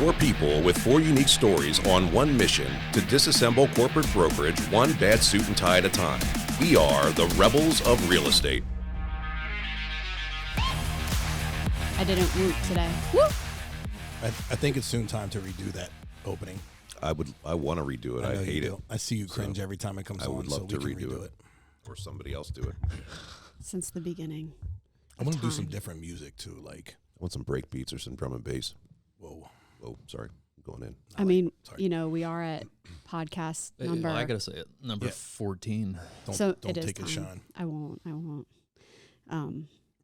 Four people with four unique stories on one mission to disassemble corporate brokerage one bad suit and tie at a time. We are the Rebels of Real Estate. I didn't root today. Woo! I think it's soon time to redo that opening. I want to redo it. I hate it. I see you cringe every time it comes on. I would love to redo it. Or somebody else do it. Since the beginning. I want to do some different music too. Like, I want some break beats or some drum and bass. Whoa, sorry. I'm going in. I mean, you know, we are at podcast number. I gotta say it, number 14. Don't take a shine. I won't.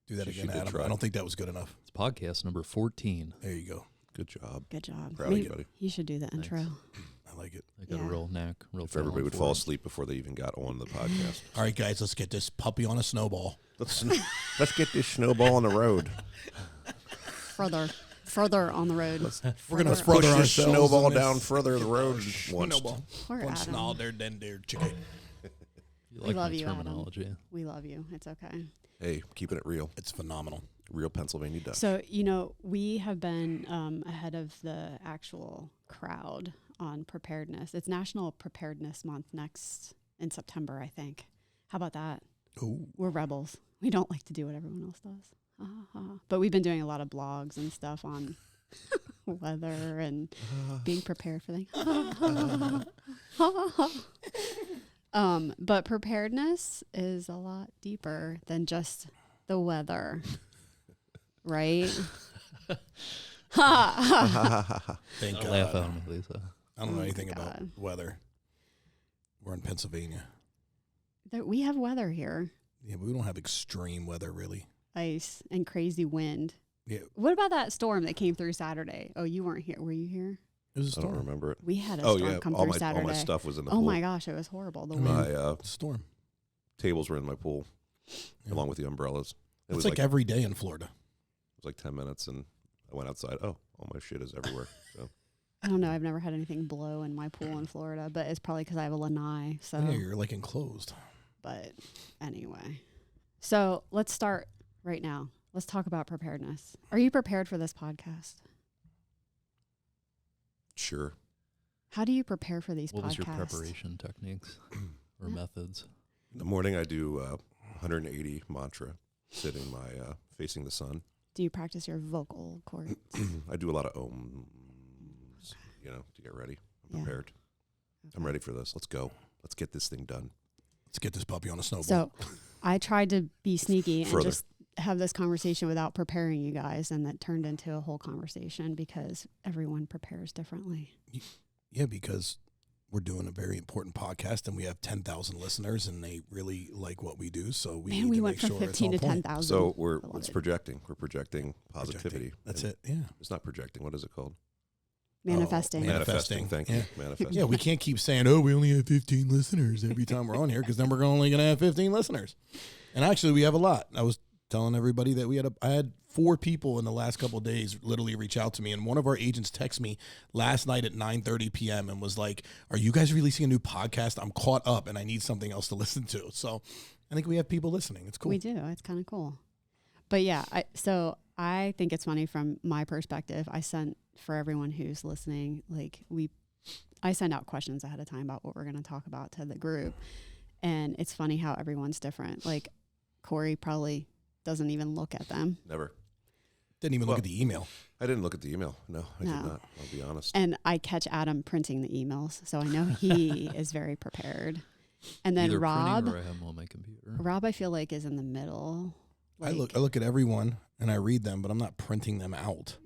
Do that again, Adam. I don't think that was good enough. It's podcast number 14. There you go. Good job. Good job. Proud of you, buddy. You should do the intro. I like it. I got a real knack. If everybody would fall asleep before they even got on the podcast. All right, guys, let's get this puppy on a snowball. Let's get this snowball on the road. Further on the road. We're going to push this ourselves snowball in this down further the road. Snowball. Poor Adam. All there, then there, chicken. You like We love my you, terminology. Adam. We love you. It's okay. Hey, keeping it real. It's phenomenal. Real Pennsylvania Dutch. So, you know, we have been ahead of the actual crowd on preparedness. It's National Preparedness Month next in September, I think. How about that? Ooh. We're rebels. We don't like to do what everyone else does. But we've been doing a lot of blogs and stuff on weather and being prepared for things. But preparedness is a lot deeper than just the weather. Right? Thank God. Laugh out of me, Lisa. I don't know anything about weather. We're in Pennsylvania. We have weather here. Yeah, but we don't have extreme weather, really. Ice and crazy wind. Yeah. What about that storm that came through Saturday? Oh, you weren't here. Were you here? It was a I storm. don't remember it. We had a storm come through Saturday. All my stuff was in the pool. pool. Oh my gosh, it was horrible. The wind. My storm. Tables were in my pool, along with the umbrellas. It was like every day in Florida. It was like 10 minutes, and I went outside. Oh, all my shit is everywhere. So I don't know. I've never had anything blow in my pool in Florida, but it's probably because I have a lanai. So yeah, you're like enclosed. But anyway, so let's start right now. Let's talk about preparedness. Are you prepared for this podcast? Sure. How do you prepare for these podcasts? What was your preparation techniques or methods? In the morning, I do 180 mantra, sitting facing the sun. Do you practice your vocal cords? I do a lot of ohms, to get ready. I'm prepared. Okay. I'm ready for this. Let's go. Let's get this thing done. Let's get this puppy on a snowball. So I tried to be sneaky and just have this conversation without preparing you guys, and that turned into a whole conversation because everyone prepares differently. Yeah, because we're doing a very important podcast, and we have 10,000 listeners, and they really like what we do. So we need to went make from sure 15 to 10,000. So it's projecting. We're projecting positivity. That's it. Yeah, it's not projecting. What is it called? Manifesting. Manifesting. Thank you. Manifesting. Yeah, we can't keep saying, "Oh, we only have 15 listeners" every time we're on here, because then we're only going to have 15 listeners. And actually, we have a lot. I was telling everybody that I had 4 people in the last couple of days literally reach out to me, and one of our agents texted me last night at 9:30 p.m. and was like, "Are you guys releasing a new podcast? I'm caught up and I need something else to listen to." So I think we have people listening. It's cool. We do. It's kind of cool. But yeah, I think it's funny from my perspective. I sent, for everyone who's listening, I send out questions ahead of time about what we're going to talk about to the group, and it's funny how everyone's different. Like Corey probably doesn't even look at them. Never. Didn't even look at the email. I didn't look at the email. No, I did not. I'll be honest. And I catch Adam printing the emails, so I know he is very prepared. And then Either Rob, or I have them on my computer. Rob, I feel like is in the middle. I look at everyone and I read them, but I'm not printing them out.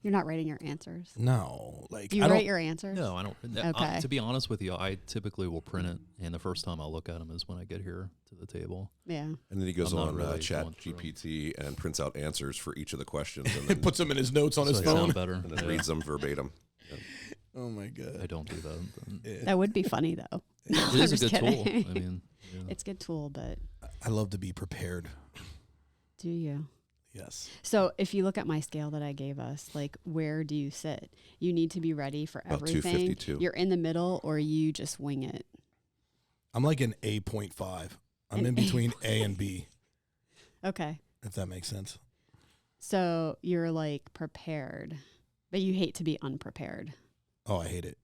You're not writing your answers. No, Do you write your answers? No, I don't. Okay. To be honest with you, I typically will print it, and the first time I'll look at them is when I get here to the table. Yeah. And then he goes on really Chat GPT and prints out answers for each of the questions. And then puts them in his notes on his phone. Sound better. And then reads them verbatim. Yeah. Oh my God. I don't do that. That would be funny though. It is a good tool. I mean, it's a good tool, but I love to be prepared. Do you? Yes. So if you look at my scale that I gave us, where do you sit? You need to be ready for About everything. 252. You're in the middle, or you just wing it. I'm like an A.5. I'm in between A and B. Okay. If that makes sense. So you're prepared. But you hate to be unprepared. Oh, I hate it.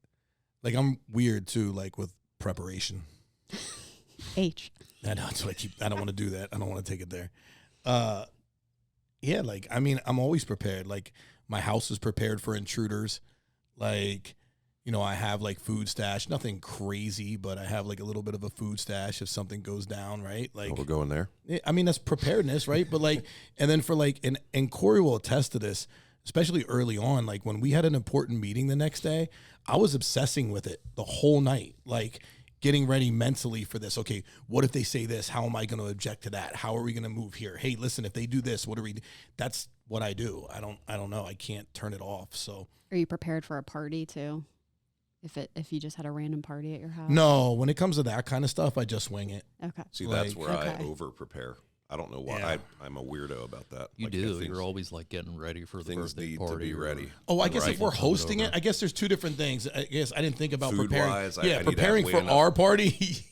Like, I'm weird too, like with preparation. H. I know, that's what I don't want to do that. I don't want to take it there. Yeah, like, I mean, I'm always prepared. Like, my house is prepared for intruders. Like, you know, I have like food stash, nothing crazy, but I have like a little bit of a food stash if something goes down, right? Like, Oh, we're going there. I mean, that's preparedness, right? But like, and then for like, and Corey will attest to this, especially early on. Like when we had an important meeting the next day, I was obsessing with it the whole night, like getting ready mentally for this. Okay, what if they say this? How am I going to object to that? How are we going to move here? Hey, listen, if they do this, what do we do? That's what I do. I don't know. I can't turn it off. So, Are you prepared for a party too? If you just had a random party at your house? no, when it comes to that kind of stuff, I just wing it. Okay. See, that's Like- where I Okay. over prepare. I don't know why. Yeah. I'm a weirdo about that. You Like, do. things- You're always like getting ready for the things birthday need party. to be or- ready. Oh, I guess Right. if we're Coming hosting over. it, I guess there's two different things. I guess I didn't think about Food preparing. wise, I Yeah, need to have preparing way for enough. our party.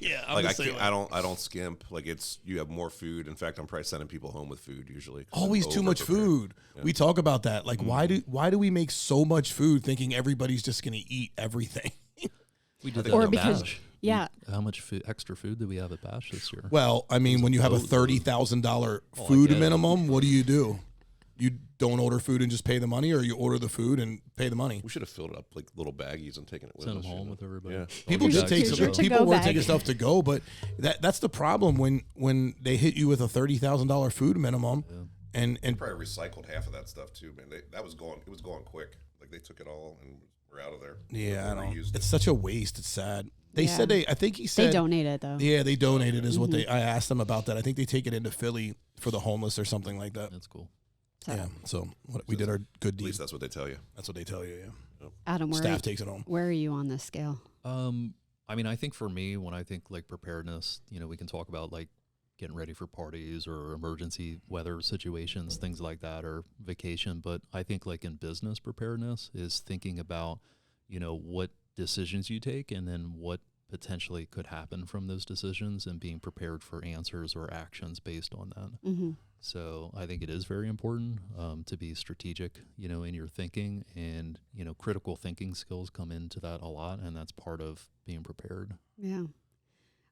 Yeah, I'm Like the I same can't. way. I don't skimp. Like you have more food. In fact, I'm probably sending people home with food usually. 'cause I'm Always too much over-prepared. food. Yeah. We talk about that. Like, why do we make so much food thinking everybody's just going to eat everything? We did think that Or at because- Bash. Yeah. How much extra food did we have at Bash this year? Well, I mean, when you have a loads of $30,000 Oh, I food get it. minimum, what do? You don't order food and just pay the money, or you order the food and pay the money? We should have filled it up like little baggies and taken it with Send us. them home you know? with everybody. Yeah. People Here's did your- take here's your some, to-go people were bag. taking stuff to go, but that's the problem when they hit you with a $30,000 food minimum, Yeah. and Probably recycled half of that stuff too, man. It was going quick. Like they took it all and we're out of there. yeah, I They don't. reused It's it. such a waste. It's sad. They Yeah. said I think he They said donated though. Yeah, they donated is what Mm-hmm. I asked them about that. I think they take it into Philly for the homeless or something like that. That's cool. So, Yeah. So we did our good At least deeds. that's what they tell you. That's what they tell you. Yeah. Adam, Staff takes it home. where are you on this scale? I mean, I think for me, when I think like preparedness, we can talk about like getting ready for parties or emergency weather situations, things like that, or vacation. But I think like in business preparedness is thinking about, what decisions you take and then what potentially could happen from those decisions and being prepared for answers or actions based on that. Mm-hmm. So I think it is very important to be strategic, in your thinking, and critical thinking skills come into that a lot, and that's part of being prepared. Yeah.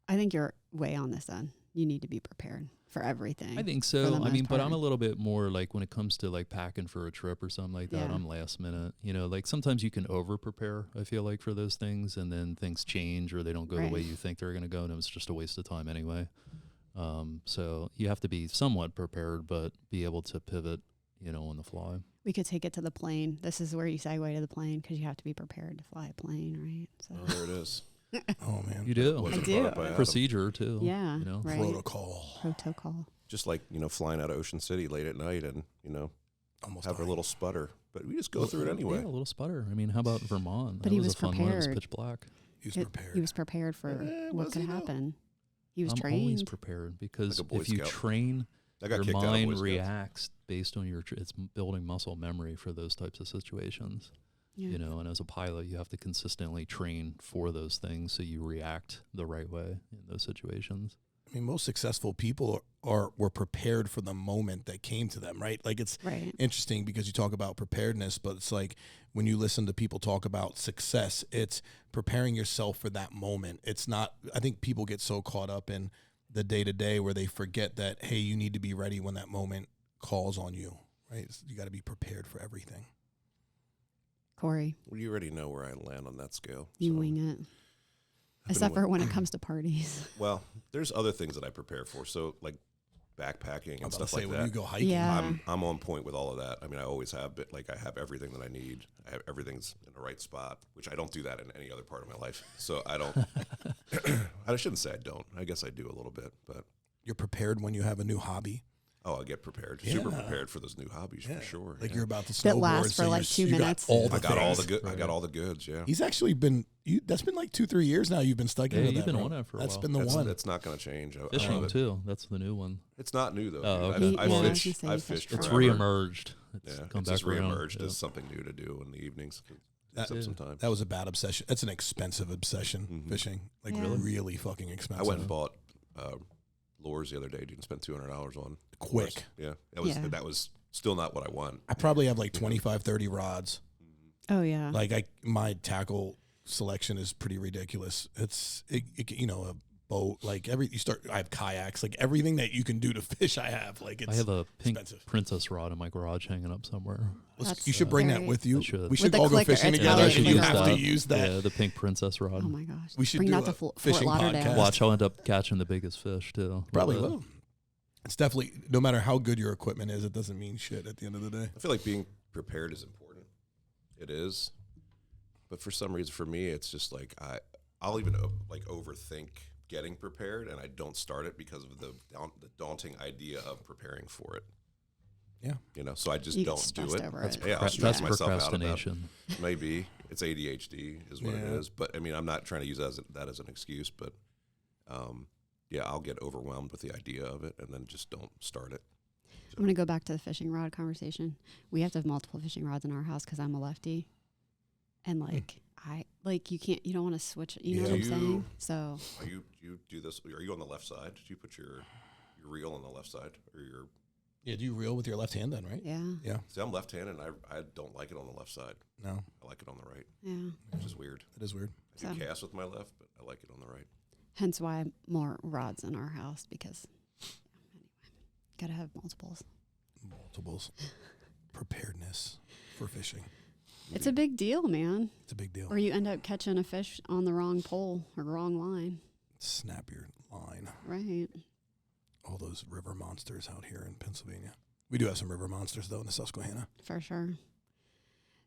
I think you're way on this end. You need to be prepared for everything. I think for so. the I mean, most but I'm a part. little bit more like when it comes to like packing for a trip or something like that, Yeah. I'm last minute. Like sometimes you can over prepare, I feel like, for those things, and then things change or they don't go the Right. way you think they're going to go, and it's just a waste of time anyway. So you have to be somewhat prepared, but be able to pivot, on the fly. We could take it to the plane. This is where you segue to the plane because you have to be prepared to fly a plane, right? So Oh, there it is. Oh man. You do. Wasn't do. brought up by Adam. Procedure too. yeah, right. Protocol. Protocol. Just like flying out of Ocean City late at night and Almost have a died. little sputter, but we just go through it anyway. Yeah, a little sputter. I mean, how about Vermont? But That he was was a fun one. It was prepared. pitch black. He was It- prepared. He was prepared for what was could he, though? happen. He was I'm trained. always prepared because Like a Boy if you Scout. train, I got your kicked out of Boy mind Scouts. reacts based on it's building muscle memory for those types of situations. Yeah. And as a pilot, you have to consistently train for those things so you react the right way in those situations. I mean, most successful people were prepared for the moment that came to them, right? Like it's Right. interesting because you talk about preparedness, but it's like when you listen to people talk about success, it's preparing yourself for that moment. It's not, I think people get so caught up in the day to day where they forget that, hey, you need to be ready when that moment calls on you, right? You got to be prepared for everything. Corey, Well, you already know where I land on that scale. you so. wing it. been Except for wi- when it comes to parties. Well, there's other things that I prepare for. So like backpacking I'm and about to stuff say like when that. you go hiking, Yeah. I'm on point with all of that. I mean, I always have, but like I have everything that I need. I have everything's in the right spot, which I don't do that in any other part of my life. So I don't. I shouldn't say I don't. I guess I do a little bit, but you're prepared when you have a new hobby. I get prepared, super Yeah. prepared for those new hobbies for sure. Like yeah. you're about to snowboard. That lasts for so like you're- 2 you got minutes. all the I got all the things. good. I got all the goods. Yeah, He's actually been. That's been like 2-3 years now. You've been stuck Yeah, into you've that. been bro. on it for a That's while. been the one. That's not going to change. I Fishing love it. too. That's the new one. It's not new though. Oh, dude. okay. I've Yeah, I was fished. gonna I've say fished. fish It's forever. reemerged. It's Yeah, come it's back just around. reemerged Yeah. as something new to do in the evenings. That- Except sometimes. That was a bad obsession. That's an expensive obsession, Mhm. fishing. Like Yeah. really fucking expensive. I went and bought lures the other day, dude, and spent $200 on Quick. lures. Yeah, that was Yeah. that was Still not what I want. I probably have like 25, 30 rods. Oh yeah. Like my tackle selection is pretty ridiculous. It's a boat, like I have kayaks, like everything that you can do to fish I have. Like I have a pink expensive. princess rod in my garage hanging up somewhere. You should bring that with you. I should. We should the all go clicker. fishing It's together. got And it. you Use have to that. use that. Yeah, the pink princess rod. Oh my gosh. We should bring do that a to Fort fishing Lauderdale. podcast. Watch, I'll end up catching the biggest fish too. Probably But, will. It's definitely, no matter how good your equipment is, it doesn't mean shit at the end of the day. I feel like being prepared is important. It is. But for some reason, for me, it's just like I'll even like overthink getting prepared, and I don't start it because of the daunting idea of preparing for it. Yeah. You know, so I just You get don't do stressed it. over it. Yeah, I'll That's stress myself out about it. procrastination. Maybe it's ADHD is what it Yeah. is. But I mean, I'm not trying to use that as an excuse, but yeah, I'll get overwhelmed with the idea of it and then just don't start it. I'm gonna go back to the fishing rod conversation. We have to have multiple fishing rods in our house because I'm a lefty, and you don't want to switch. You know Yeah. what I'm Do saying? you- So You do this? Are you on the left side? Do you put your reel on the left side or your? Yeah, do you reel with your left hand then, right? yeah, Yeah. See, I'm left-handed, and I don't like it on the left side. No, I like it on the right, yeah. which is weird. it is weird. I do So- cast with my left, but I like it on the right. Hence why more rods in our house because anyway, gotta have multiples. Multiples. Preparedness for fishing. It's a big deal, man. It's a big deal. Or you end up catching a fish on the wrong pole or wrong line. Snap your line. Right. All those river monsters out here in Pennsylvania. We do have some river monsters, though, in the Susquehanna. For sure.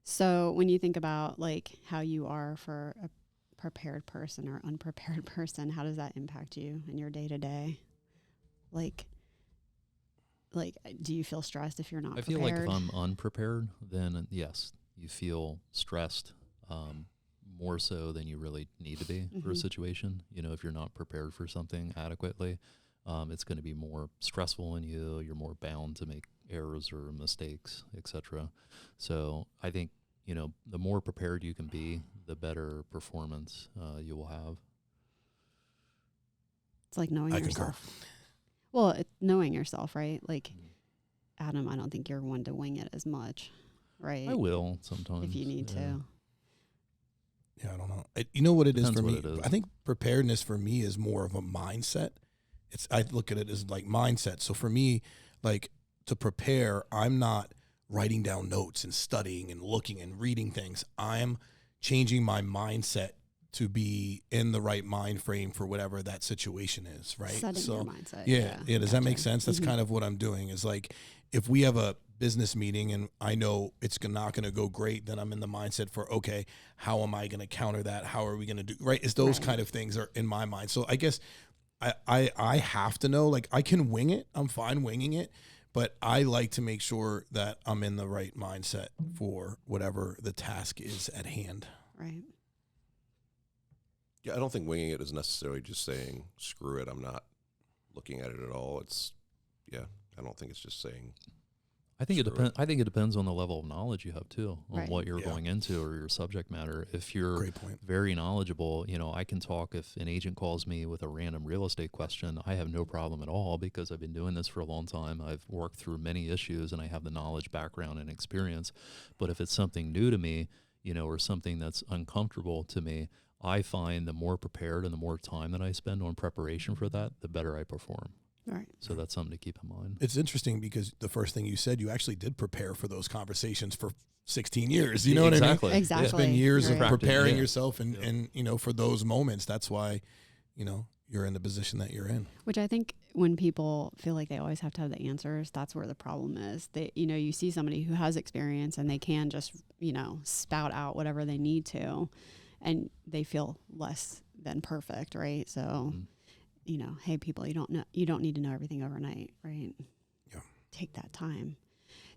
So when you think about like how you are for a prepared person or unprepared person, how does that impact you in your day to day? Like, do you feel stressed if you're not I prepared? feel like if I'm unprepared, then yes, you feel stressed more so than you really need to be for a Mhm. situation. You know, if you're not prepared for something adequately, it's going to be more stressful on you. You're more bound to make errors or mistakes, etc. So I think, you know, the more prepared you can be, the better performance you will have. It's like knowing I concur. yourself. Well, knowing yourself, right? Like, Adam, I don't think you're one to wing it as much, right? I will sometimes. If you need yeah. to. Yeah, I don't know. You know what it is Depends for me? what it is. I think preparedness for me is more of a mindset. I look at it as like mindset. So for me, like to prepare, I'm not writing down notes and studying and looking and reading things. I'm changing my mindset to be in the right mind frame for whatever that situation is, right? Setting so your mindset. yeah, does that make Gotcha. sense? That's Mhm. kind of what I'm doing is like if we have a business meeting and I know it's not going to go great, then I'm in the mindset for, okay, how am I going to counter that? How are we going to do, right? It's those Right. kind of things are in my mind. So I guess I have to know, like I can wing it. I'm fine winging it, but I like to make sure that I'm in the right mindset for whatever the task is at hand. Right. Yeah, I don't think winging it is necessarily just saying screw it. I'm not looking at it at all. I don't think it's just saying. I think it Screw depends. I think it depends on the level of knowledge you have too, on Right. what you're Yeah. going into or your subject matter. If you're Great point. very knowledgeable, you know, I can talk. If an agent calls me with a random real estate question, I have no problem at all because I've been doing this for a long time. I've worked through many issues and I have the knowledge, background, and experience. But if it's something new to me, you know, or something that's uncomfortable to me, I find the more prepared and the more time that I spend on preparation for that, the better I perform. Right. So that's something to keep in mind. It's interesting because the first thing you said, you actually did prepare for those conversations for 16 years. You know what I mean? Exactly. Exactly. It's been years of Right. preparing Yeah. yourself and, Yeah. and, you know, for those moments, that's why, you know, you're in the position that you're in. Which I think when people feel like they always have to have the answers, that's where the problem is. They, you see somebody who has experience and they can just, spout out whatever they need to, and they feel less than perfect, right? So, Mhm. Hey, people, you don't need to know everything overnight, right? Yeah. Take that time.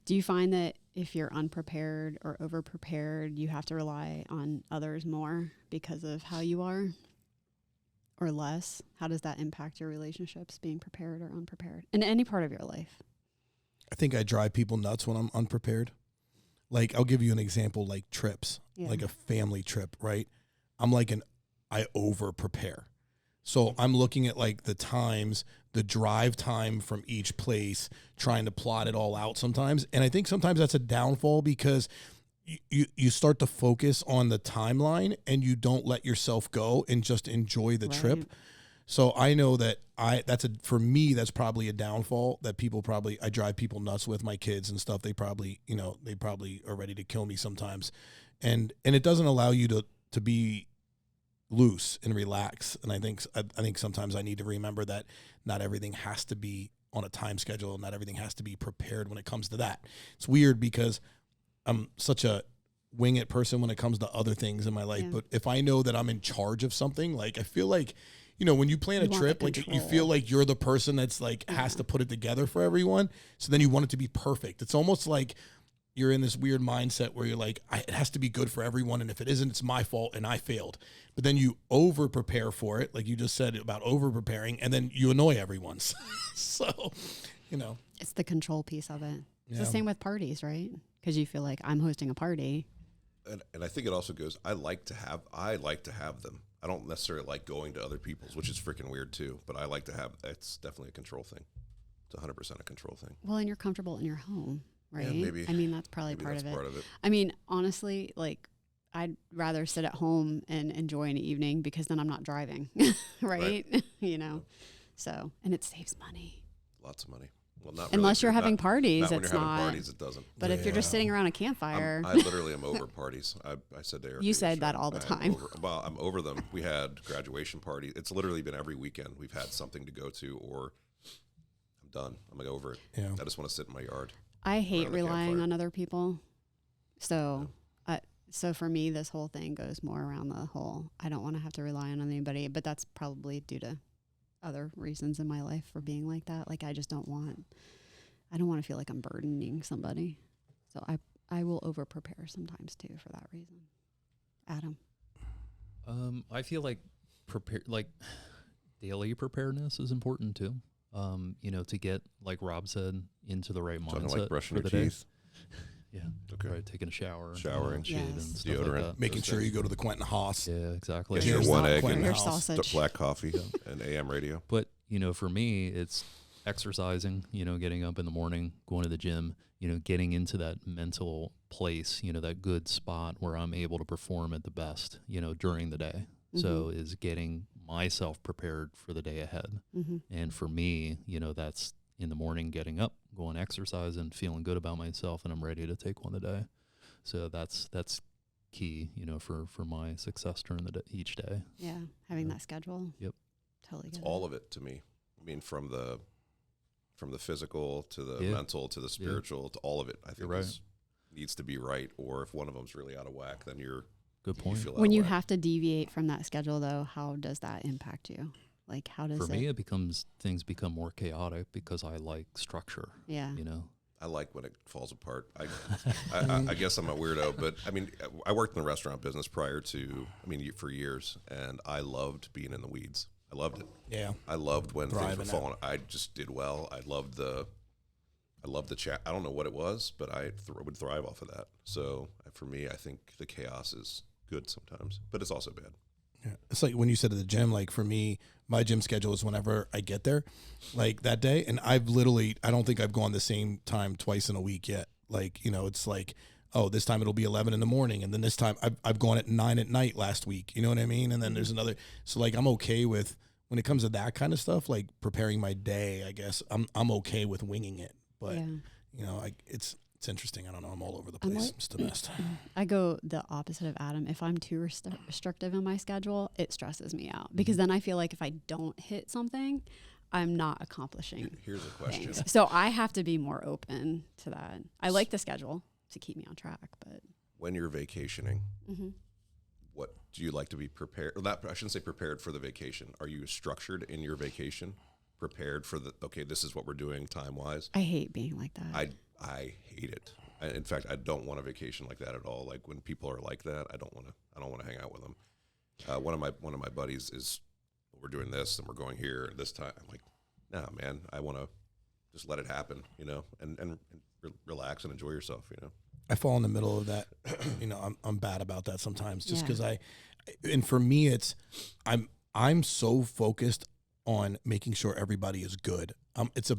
Do you find that if you're unprepared or overprepared, you have to rely on others more because of how you are? Or less? How does that impact your relationships, being prepared or unprepared in any part of your life? I think I drive people nuts when I'm unprepared. Like, I'll give you an example, like trips, Yeah. like a family trip, right? I over prepare. So I'm looking at like the times, the drive time from each place, trying to plot it all out sometimes. And I think sometimes that's a downfall because you start to focus on the timeline and you don't let yourself go and just enjoy the trip. So I know that for me, that's probably a downfall that I drive people nuts with, my kids and stuff. They probably are ready to kill me sometimes. And it doesn't allow you to be loose and relax. And I think sometimes I need to remember that not everything has to be on a time schedule. Not everything has to be prepared when it comes to that. It's weird because I'm such a wing it person when it comes to other things in my life. But if I know that I'm in charge of something, like I feel like, when you plan a trip, like you feel like you're the person that's like has to put it together for everyone. So then you want it to be perfect. It's almost like you're in this weird mindset where you're like, it has to be good for everyone. And if it isn't, it's my fault and I failed. But then you over prepare for it. Like you just said about over preparing, and then you annoy everyone. So, it's the control piece of it. It's the same with parties, right? Because you feel like I'm hosting a party. And I think it also goes, I like to have them. I don't necessarily like going to other people's, which is freaking weird too, but I like to have, it's definitely a control thing. It's 100% a control thing. Well, and you're comfortable in your home, right? Yeah, maybe. I mean, that's probably maybe part that's of it. part of it. I mean, honestly, like I'd rather sit at home and enjoy an evening because then I'm not driving, right? So, and it saves money. Lots of money. Well, not unless really. you're having parties, not when it's you're having not. Parties, it doesn't. But if you're just sitting around a campfire, I literally am over parties. I said to Eric, you said that all the time. I'm over them. We had graduation parties. It's literally been every weekend. We've had something to go to, or I'm done. I'm like over it. Yeah. I just want to sit in my yard. I hate relying on other people. So, so for me, this whole thing goes more around the whole. I don't want to have to rely on anybody, but that's probably due to other reasons in my life for being like that. Like I don't want to feel like I'm burdening somebody. So I will over prepare sometimes too for that reason. Adam. I feel like daily preparedness is important too. To get, like Rob said, into the right mindset. Like brushing for your the teeth. Yeah. Okay. Right. Taking a shower. Showering. Shave and stuff deodorant. like that. Making sure you go to the Quentin Haas. Yeah, exactly. Get your one egg and your sausage. Black coffee and AM radio. But, for me, it's exercising, getting up in the morning, going to the gym, getting into that mental place, that good spot where I'm able to perform at the best, during the day. Mm-hmm. So is getting myself prepared for the day ahead. Mm-hmm. And for me, that's in the morning, getting up, going exercise and feeling good about myself, and I'm ready to take one today. So that's key, for my success during each day. Yeah, having that schedule. Yep. Totally. It's all of it to me. I mean, from the physical to the mental to the spiritual to all of it. I think this needs to be right. Or if one of them's really out of whack, then you're good point. When you have to deviate from that schedule, though, how does that impact you? Like, how does For me, things become more chaotic because I like structure. Yeah. I like when it falls apart. I guess I'm a weirdo, but I mean, I worked in the restaurant business prior to, for years, and I loved being in the weeds. I loved it. Yeah. I loved when things were falling. I just did well. I loved the chat. I don't know what it was, but I would thrive off of that. So for me, I think the chaos is good sometimes, but it's also bad. Yeah. It's like when you said to the gym, like for me, my gym schedule is whenever I get there, like that day. And I don't think I've gone the same time twice in a week yet. Like, it's like, oh, this time it'll be 11 in the morning. And then this time I've gone at 9 at night last week. You know what I mean? And then there's another. So like, I'm okay with, when it comes to that kind of stuff, like preparing my day, I guess I'm okay with winging it. But, it's interesting. I don't know. I'm all over the place. It's the best. I go the opposite of Adam. If I'm too restrictive in my schedule, it stresses me out because then I feel like if I don't hit something, I'm not accomplishing. Here's a question. Things. So I have to be more open to that. I like the schedule to keep me on track, but when you're vacationing, what do you like to be prepared? I shouldn't say prepared for the vacation. Are you structured in your vacation? Prepared for this is what we're doing time-wise? I hate being like that. I hate it. In fact, I don't want a vacation like that at all. Like when people are like that, I don't want to hang out with them. One of my buddies is, we're doing this and we're going here this time. I'm like, nah, man, I want to just let it happen, and relax and enjoy yourself, I fall in the middle of that. I'm bad about that sometimes just because and for me, it's, I'm so focused on making sure everybody is good. It's a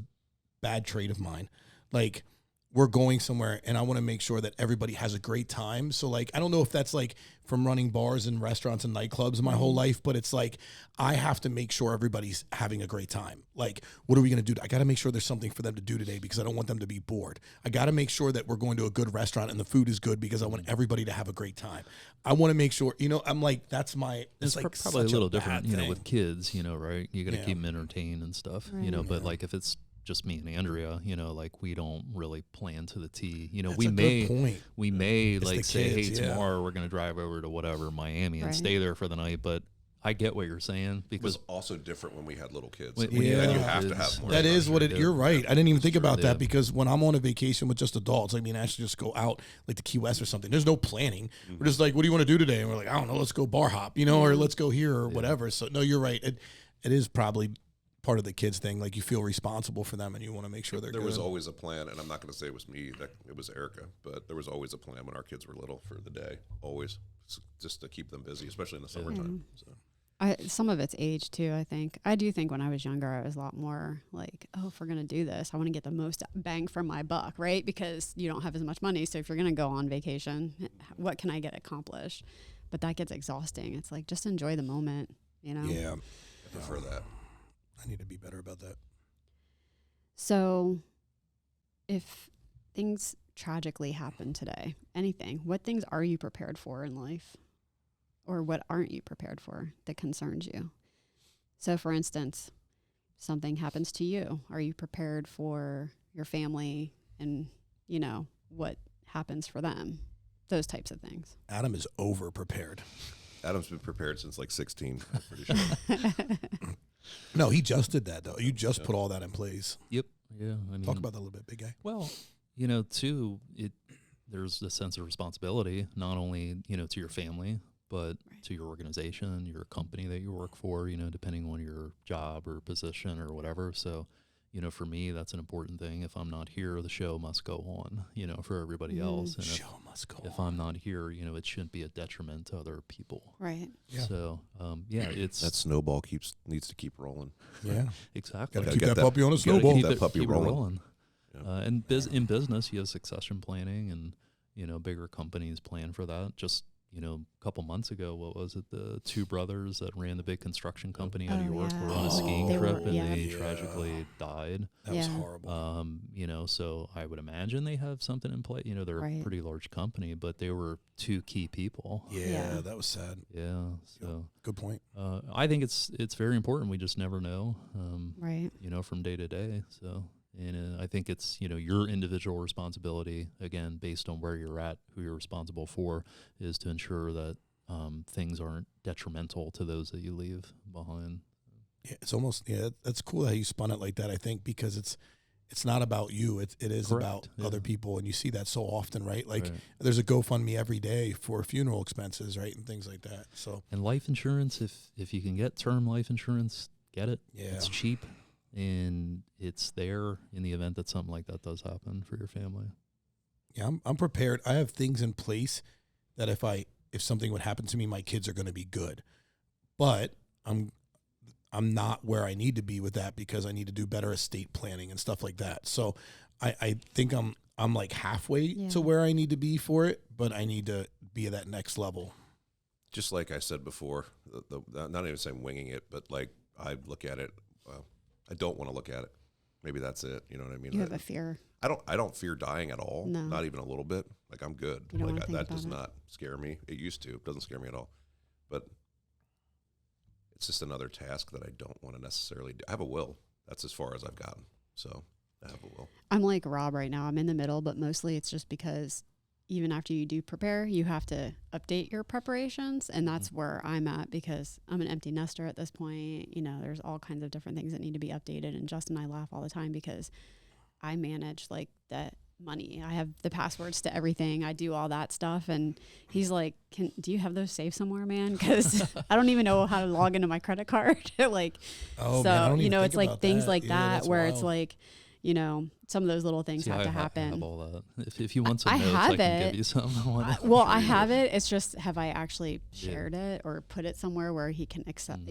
bad trait of mine. Like, we're going somewhere and I want to make sure that everybody has a great time. So like, I don't know if that's like from running bars and restaurants and nightclubs my whole life, but it's like, I have to make sure everybody's having a great time. Like, what are we going to do? I got to make sure there's something for them to do today because I don't want them to be bored. I got to make sure that we're going to a good restaurant and the food is good because I want everybody to have a great time. I want to make sure, I'm like, that's my, It's like probably a little different, thing. with kids, right? You got to Yeah. keep them entertained and stuff, Right. but like if it's just me and Andrea, like we don't really plan to the T. That's we a may good point. we may It's like the say, kids, hey, yeah. tomorrow we're gonna drive over to whatever Miami and Right. stay there for the night. But I get what you're saying It was because also different when we had little kids. when you And have you have to kids, have more. That is what it. Yeah. You're right. I didn't even think about Yeah. that because when I'm on a vacation with just adults, I mean, actually just go out like the Key West or something. There's no planning. We're just like, what do you want to do today? And we're like, I don't know. Let's go bar hop, or let's go here or whatever. So no, you're right. It is probably part of the kids thing. Like, you feel responsible for them and you want to make sure they're There good. was always a plan, and I'm not going to say it was me, that it was Erica, but there was always a plan when our kids were little for the day, always, just to keep them busy, especially in the summertime. So. Some of it's age too, I think. I do think when I was younger, I was a lot more like, oh, if we're going to do this, I want to get the most bang for my buck, right? Because you don't have as much money. So if you're going to go on vacation, what can I get accomplished? But that gets exhausting. It's like, just enjoy the moment, Yeah. I prefer that. I need to be better about that. So if things tragically happen today, anything, what things are you prepared for in life? Or what aren't you prepared for that concerns you? So for instance, something happens to you. Are you prepared for your family and, what happens for them? Those types of things. Adam is over prepared. Adam's been prepared since like 16, I'm pretty sure. No, he just did that though. You just put all that in place. yep, yeah. I mean, Talk about that a little bit, big guy. well, too, there's a sense of responsibility, not only to your family, but Right. to your organization, your company that you work for, depending on your job or position or whatever. So, for me, that's an important thing. If I'm not here, the show must go on, for everybody else. And Show must go if on. I'm not here, it shouldn't be a detriment to other people. Right. Yeah. So, it's That snowball needs to keep rolling. Yeah. exactly. Gotta Gotta keep get that that- puppy on a gotta snowball. keep that puppy keep it rolling. Yeah. And in business, you have succession planning and, bigger companies plan for that. Just, a couple months ago, what was it? The two brothers that ran the big construction company out of Oh, York yeah. were on a skiing They trip were- and yeah. they Yeah. tragically died. That was Yeah. horrible. So I would imagine they have something in place. They're Right. a pretty large company, but they were two key people. Yeah, that was sad. Yeah. So Good point. I think it's very important. We just never know. Right. From day to day. So, and I think it's, your individual responsibility, again, based on where you're at, who you're responsible for, is to ensure that things aren't detrimental to those that you leave behind. Yeah, it's almost, that's cool how you spun it like that, I think, because it's not about you. It is Correct, about yeah. other people. And you see that so often, right? Like Right. there's a GoFundMe every day for funeral expenses, right? And things like that. So, And life insurance, if you can get term life insurance, get it. yeah. It's cheap and it's there in the event that something like that does happen for your family. Yeah, I'm prepared. I have things in place that if something would happen to me, my kids are going to be good. But I'm not where I need to be with that because I need to do better estate planning and stuff like that. So I think I'm like halfway Yeah. to where I need to be for it, but I need to be at that next level. Just like I said before, not even saying winging it, but like I look at it, well, I don't want to look at it. Maybe that's it. You know what I mean? You have a fear. I don't fear dying at all. No. Not even a little bit. Like I'm good. You don't wanna Like think that about does it. not scare me. It used to. It doesn't scare me at all. But it's just another task that I don't want to necessarily do. I have a will. That's as far as I've gotten. So I have a will. I'm like Rob right now. I'm in the middle, but mostly it's just because even after you do prepare, you have to update your preparations. And that's where I'm at because I'm an empty nester at this point. There's all kinds of different things that need to be updated. And Justin and I laugh all the time because I manage like that money. I have the passwords to everything. I do all that stuff. And he's like, do you have those saved somewhere, man? Because I don't even know how to log into my credit card. Like, Oh, so, man, I don't even think it's like about things that. like Yeah, that that's where it's wild. like, some of those little things See, have to I happen. have all that. If you want some I notes, have I can it. give you some. Well, I have it. It's just, have I actually Yeah. shared it or put it somewhere where he can accept, Mhm.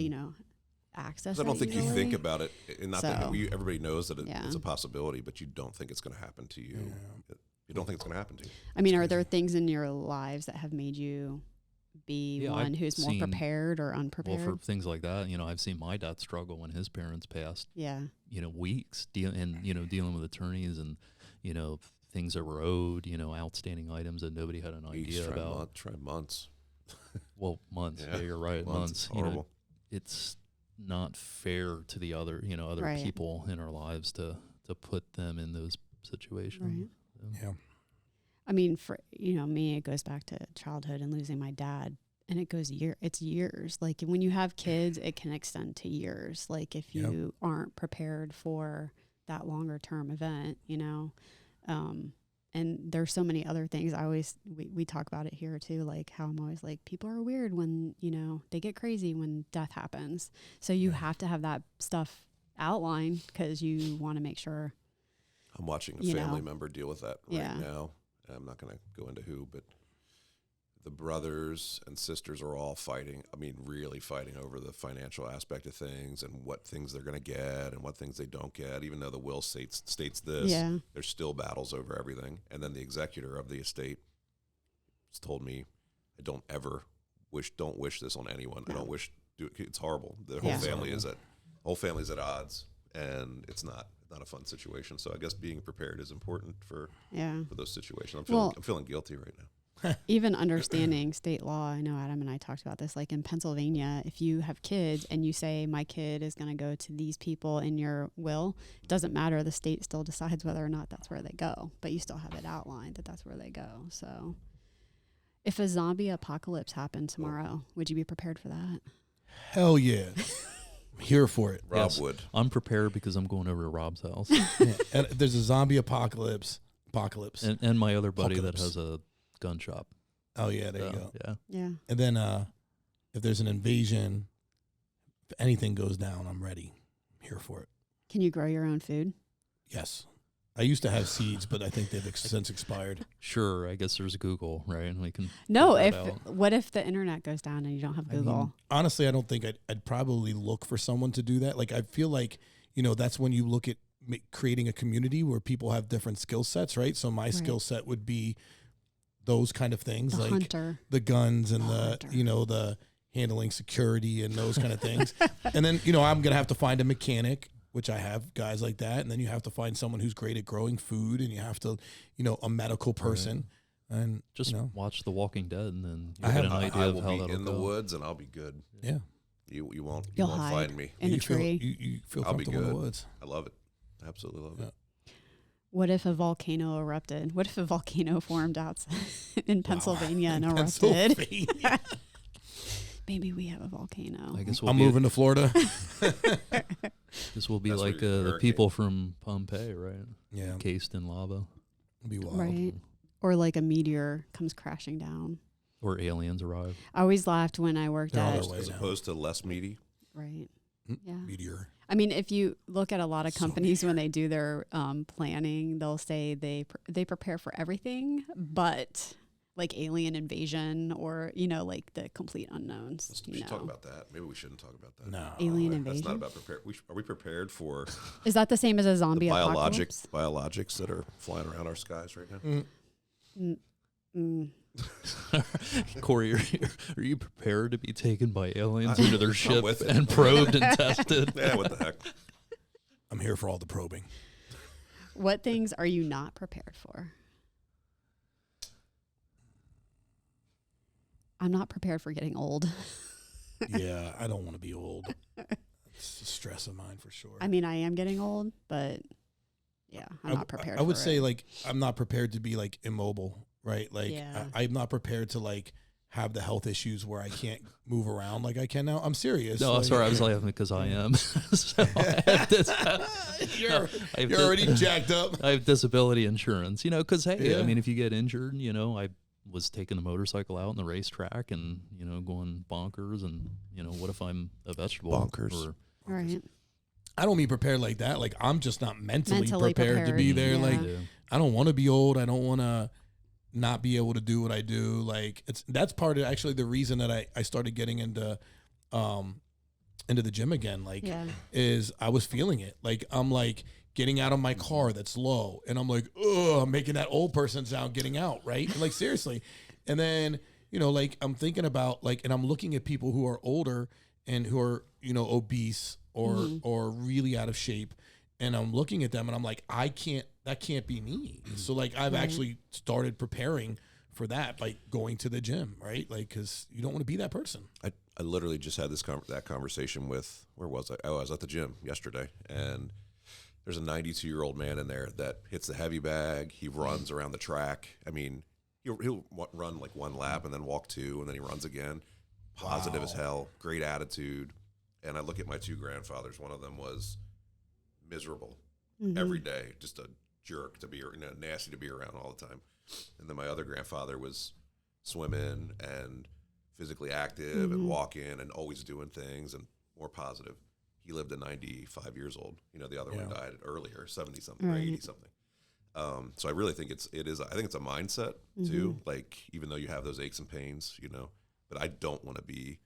access. 'Cause I don't think you easily. think about it, and not that So, everybody knows that yeah. it's a possibility, but you don't think it's going to happen to you. You don't think it's going to happen to you. I mean, are there things in your lives that have made you be Yeah, one I've who's more seen- prepared or unprepared? Well, for things like that, I've seen my dad struggle when his parents passed. yeah. Weeks dealing with attorneys and things that were owed, outstanding items that nobody had an idea about. Try months. Well, months. Yeah, Yeah, you're right. Months. Horrible. It's not fair to the other, other Right. people in our lives to put them in those situations. Right. Yeah. I mean, for me, it goes back to childhood and losing my dad, and it goes it's years. Like when you have kids, it can extend to years. Like if you aren't prepared for that longer term event, and there's so many other things. We talk about it here too, like how I'm always like, people are weird when, they get crazy when death happens. So you have to have that stuff outlined because you want to make sure. I'm watching a family member deal with that right now. I'm not going to go into who, but the brothers and sisters are all fighting. I mean, really fighting over the financial aspect of things and what things they're going to get and what things they don't get. Even though the will states this, there's still battles over everything. And then the executor of the estate has told me, I don't wish this on anyone. No. I don't wish. It's horrible. The Yeah. whole family's at odds, and it's not a fun situation. So I guess being prepared is important for those situations. I'm feeling guilty right now. Even understanding state law, I know Adam and I talked about this, like in Pennsylvania, if you have kids and you say my kid is going to go to these people in your will, it doesn't matter. The state still decides whether or not that's where they go, but you still have it outlined that that's where they go. So if a zombie apocalypse happened tomorrow, would you be prepared for that? Hell yeah. I'm here for it. Rob Yes. would. I'm prepared because I'm going over to Rob's house. Yeah. And there's a zombie apocalypse. and my other buddy that Apocalypse. has a gun shop. Oh yeah, there you So, go. Yeah. Yeah. And then if there's an invasion, if anything goes down, I'm ready. I'm here for it. Can you grow your own food? Yes. I used to have seeds, but I think they've since expired. Sure, I guess there's Google, right? And we can No, figure it out. what if the internet goes down and you don't have I mean, Google? honestly, I don't think I'd probably look for someone to do that. Like, I feel like, that's when you look at creating a community where people have different skill sets, right? So my skill set would be those kind of things, The like hunter. the guns and Hunter. the handling security and those kind of things. And then, I'm going to have to find a mechanic, which I have guys like that. And then you have to find someone who's great at growing food, and you have to, a medical person. And Just watch The Walking Dead, and then you I get have- an I idea will of how be that'll in the go. woods, and I'll be good. yeah, You won't You'll hide find me. in a you feel, tree. you feel I'll be comfortable in the good. woods. I love it. Absolutely love it. What if a volcano erupted? What if a volcano formed outside in Pennsylvania and In erupted? Pennsylvania. Maybe we have a volcano. I guess we'll I'm be moving to Florida. This will be That's where like your the hurricane- people from Pompeii, right? Yeah, Encased in lava, it'll be wild. Right. Or like a meteor comes crashing down. or aliens arrive. I always laughed when I worked They're on at their way As now. opposed to less meaty. right. Mm, Yeah. Meteor. I mean, if you look at a lot of So companies when they do their planning, they'll say they prepare for everything, but like alien invasion or like the complete unknowns. We should talk about that. Maybe we shouldn't talk about that. No. Alien That's invasion. not about prepared. Are we prepared for Is that the same as a the zombie apocalypse? biologics that are flying around our skies right now? Mm. Mm. Corey, are you prepared to be taken by aliens into their ship with it. and probed and tested? Yeah, what the heck? I'm here for all the probing. What things are you not prepared for? I'm not prepared for getting old. Yeah, I don't want to be old. It's a stress of mine for sure. I mean, I am getting old, but yeah, I'm not prepared. I would for say it. like I'm not prepared to be like immobile, right? Like Yeah. I'm not prepared to like have the health issues where I can't move around like I can now. I'm serious. No, like, sorry, I was laughing because I am. So I have this, you're I have you're thi- already jacked up. I have disability insurance, because hey, Yeah. I mean, if you get injured, I was taking the motorcycle out on the racetrack and going bonkers, and what if I'm a vegetable? Bonkers. Or, all right. I don't mean prepared like that. Like I'm just not mentally Mentally prepared to be there. prepared, Like yeah. yeah. I don't want to be old. I don't want to not be able to do what I do. Like that's part of actually the reason that I started getting into into the gym again, like, Yeah. is I was feeling it. Like, I'm like getting out of my car that's low, and I'm like, oh, I'm making that old person sound getting out, right? Like, seriously. And then, you know, like, I'm thinking about, like, and I'm looking at people who are older and who are, you know, obese or really out of shape. And I'm looking at them and I'm like, that can't be me. So, like, I've actually started preparing for that by going to the gym, right? Like, because you don't want to be that person. I literally just had that conversation with, where was I? Oh, I was at the gym yesterday, and there's a 92-year-old man in there that hits the heavy bag. He runs around the track. I mean, he'll run like one lap and then walk two, and then he runs again. Positive as hell, great attitude. And I look at my two grandfathers. One of them was miserable every day, just a jerk to be, you know, nasty to be around all the time. And then my other grandfather was swimming and physically active and walking and always doing things and more positive. He lived at 95 years old. You know, the other one died earlier, 70 something or 80 something. So I really think I think it's a mindset too. Like, even though you have those aches and pains, you know, but I don't want to be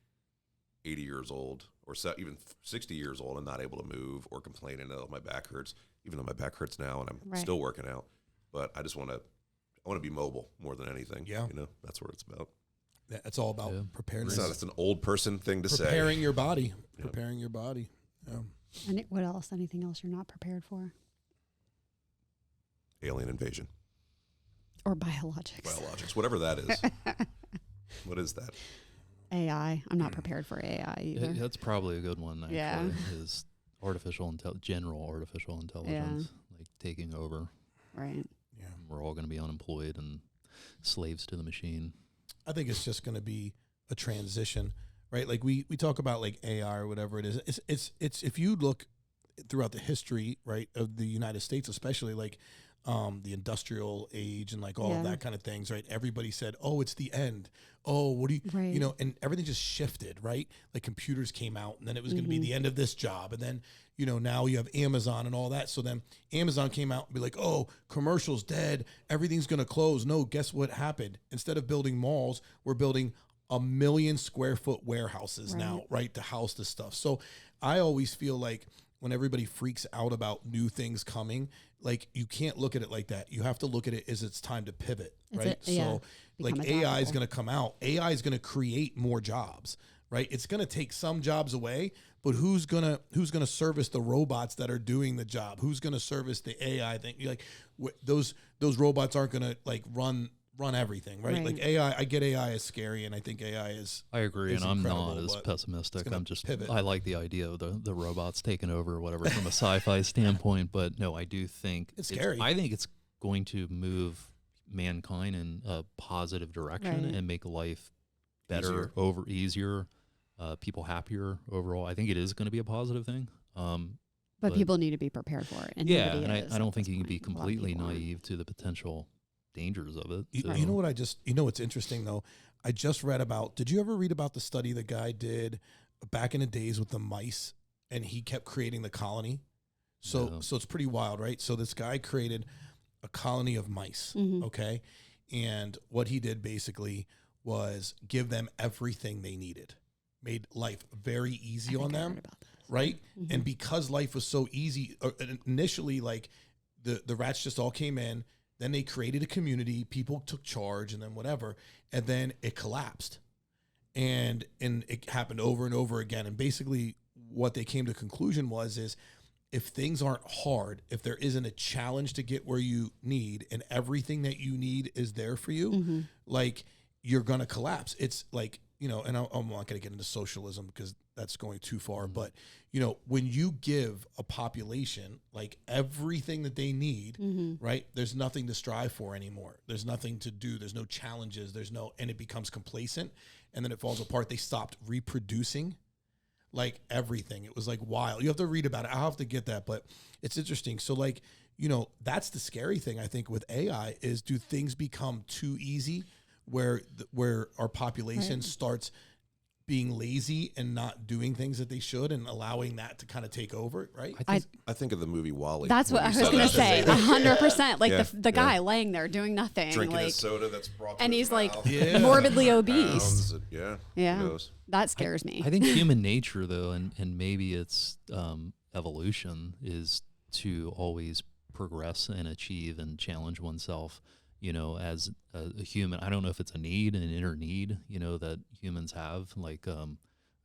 80 years old or even 60 years old and not able to move or complaining that my back hurts, even though my back hurts now and I'm still working out. But I just want to be mobile more than anything. Yeah. You know, that's what it's about. It's all about preparedness. It's an old person thing to say. Preparing your body. Preparing your body. Yeah. And what else? Anything else you're not prepared for? Alien invasion. Or biologics. Biologics, whatever that is. What is that? AI. I'm not prepared for AI either. That's probably a good one, actually. Yeah. Is general artificial intelligence, like taking over. Right. Yeah. We're all going to be unemployed and slaves to the machine. I think it's just going to be a transition, right? Like we talk about like AI or whatever it is. It's if you look throughout the history, right, of the United States, especially like the industrial age and like all of that kind of things, right? Everybody said, oh, it's the end. Oh, what do you, you know, and everything just shifted, right? Like computers came out and then it was going to be the end of this job. And then, you know, now you have Amazon and all that. So then Amazon came out and be like, oh, commercials dead. Everything's going to close. No, guess what happened? Instead of building malls, we're building 1 million square foot warehouses now, right? To house this stuff. So I always feel like when everybody freaks out about new things coming, like you can't look at it like that. You have to look at it as it's time to pivot, right? So like AI is going to come out. AI is going to create more jobs, right? It's going to take some jobs away, but who's going to service the robots that are doing the job? Who's going to service the AI thing? You're like those robots aren't going to like run everything, right? Like AI, I get AI is scary, and I think AI is. I agree, and I'm not as pessimistic. I'm just pivot. I like the idea of the robots taking over or whatever from a sci-fi standpoint, but no, I do think it's scary. I think it's going to move mankind in a positive direction and make life better, easier, people happier overall. I think it is going to be a positive thing. But people need to be prepared for it. And I don't think you can be completely naive to the potential dangers of it. You know what what's interesting though? I just read about, did you ever read about the study the guy did back in the days with the mice and he kept creating the colony? So it's pretty wild, right? So this guy created a colony of mice, okay? And what he did basically was give them everything they needed. Made life very easy on them, right? And because life was so easy, initially like the rats just all came in. Then they created a community, people took charge, and then whatever, and then it collapsed. And it happened over and over again. And basically what they came to conclusion is if things aren't hard, if there isn't a challenge to get where you need and everything that you need is there for you, like you're going to collapse. It's like, you know, and I'm not going to get into socialism because that's going too far. But, you know, when you give a population like everything that they need, right, there's nothing to strive for anymore. There's nothing to do. There's no challenges. And it becomes complacent and then it falls apart. They stopped reproducing like everything. It was like wild. You have to read about it. I'll have to get that, but it's interesting. So like, you know, that's the scary thing I think with AI is do things become too easy where our population starts being lazy and not doing things that they should and allowing that to kind of take over, right? I think of the movie Wall-E. That's what when I you was said going to that. say. 100%. Like Yeah, the guy laying there doing nothing. Drinking like, his soda that's brought to and his he's like mouth. morbidly obese. Pounds, yeah. Yeah. Who knows? That scares me. I think human nature, though, and maybe it's evolution, is to always progress and achieve and challenge oneself. You know, as a human, I don't know if it's a need, an inner need, you know, that humans have, like a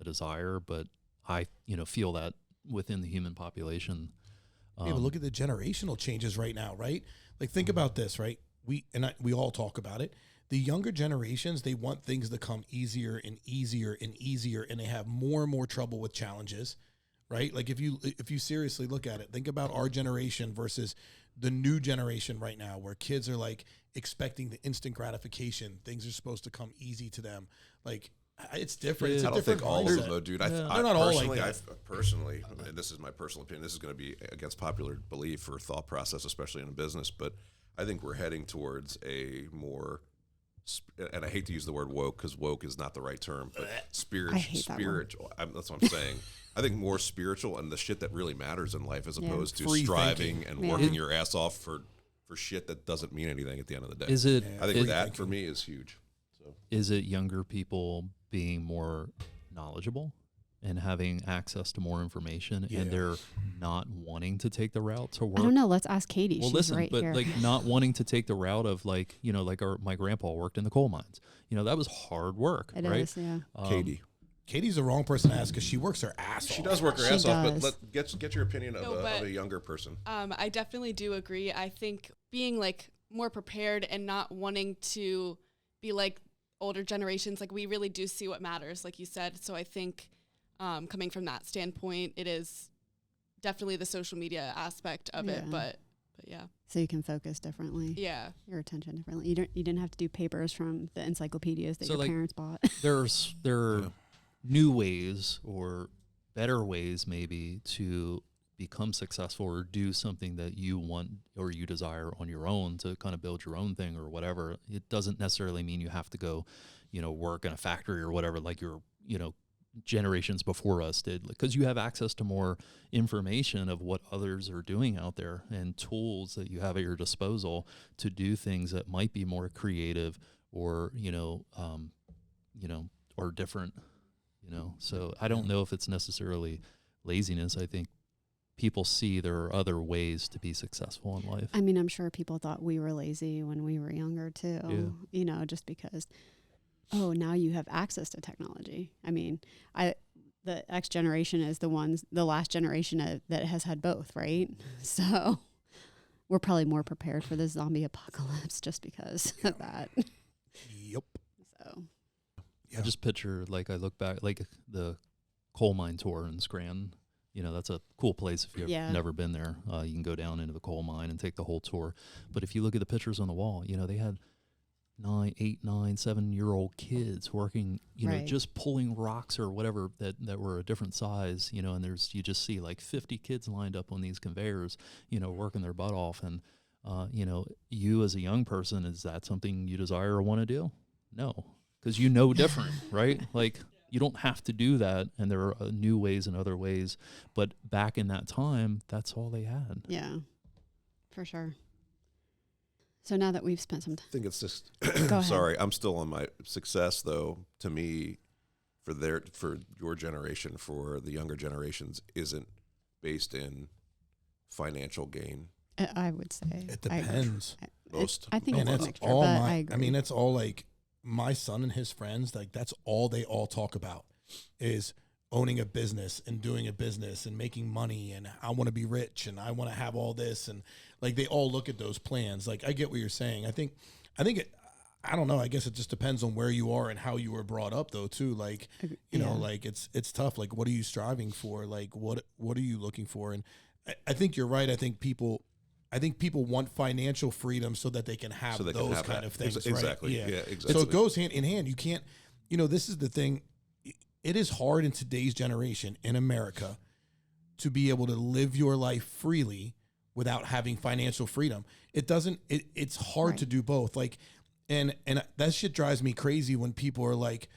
desire, but I, feel that within the human population. Yeah, but look at the generational changes right now, right? Like, think about this, right? We all talk about it. The younger generations, they want things to come easier and easier and easier, and they have more and more trouble with challenges, right? Like, if you seriously look at it, think about our generation versus the new generation right now, where kids are like expecting the instant gratification. Things are supposed to come easy to them. Like, it's different. It's a I don't different think all of them, mindset. though, dude. They're not all like Personally, that. personally, and this is my personal opinion. This is going to be against popular belief or thought process, especially in a business. But I think we're heading towards a more, and I hate to use the word woke because woke is not the right term, but spiritual. That's what I'm saying. I think more spiritual and the shit that really matters in life, as opposed to Free striving thinking. and working your ass off for shit that doesn't mean anything at the end of the day. Is it? I think that for me is huge. So. Is it younger people being more knowledgeable and having access to more information, and they're not wanting to take the route to work? I don't know. Let's ask Katie. Well, She's listen, right but here. like not wanting to take the route of like, my grandpa worked in the coal mines. That was hard work, It right? is, yeah. Katie's the wrong person to ask because she works her ass off. She does work her She ass off, does. but get your opinion of a younger person. I definitely do agree. I think being like more prepared and not wanting to be like older generations, like we really do see what matters, like you said. So I think coming from that standpoint, it is definitely the social media aspect of it, but yeah. So you can focus differently. Yeah. Your attention differently. You didn't have to do papers from the encyclopedias that your parents bought. There are new ways or better ways maybe to become successful or do something that you want or you desire on your own to kind of build your own thing or whatever. It doesn't necessarily mean you have to go, work in a factory or whatever, like your, generations before us did, because you have access to more information of what others are doing out there and tools that you have at your disposal to do things that might be more creative or, or different, So I don't know if it's necessarily laziness. I think people see there are other ways to be successful in life. I mean, I'm sure people thought we were lazy when we were younger too, just because, now you have access to technology. I mean, the X generation is the last generation that has had both, right? So we're probably more prepared for the zombie apocalypse just because of that. Yep. So. I just picture, like, I look back, like the coal mine tour in Scranton. That's a cool place if you've never been there. You can go down into the coal mine and take the whole tour. But if you look at the pictures on the wall, they had 9, 8, 9, 7-year-old kids working, just pulling rocks or whatever that were a different size, and you just see like 50 kids lined up on these conveyors, working their butt off. And, you as a young person, is that something you desire or want to do? No, because different, right? Like, you don't have to do that, and there are new ways and other ways. But back in that time, that's all they had. Yeah, for sure. So now that we've spent some time, I think it's just. Go ahead. Sorry, I'm still on my success though. To me, for your generation, for the younger generations, isn't based in financial gain. I would say It depends. I think Man, it's a that's mixture, all but my. I agree. I mean, that's all like my son and his friends. Like, that's all they all talk about is owning a business and doing a business and making money, and I want to be rich and I want to have all this, and like they all look at those plans. Like, I get what you're saying. I think I don't know. I guess it just depends on where you are and how you were brought up, though, too. Like, like it's tough. Like, what are you striving for? Like, what are you looking for? And I think you're right. I think people want financial freedom so that they can have those kind of things. Exactly. Right? Yeah, exactly. So it goes hand in hand. You can't. This is the thing. It is hard in today's generation in America to be able to live your life freely without having financial freedom. It's hard to do both. Like, and that shit drives me crazy when people are like,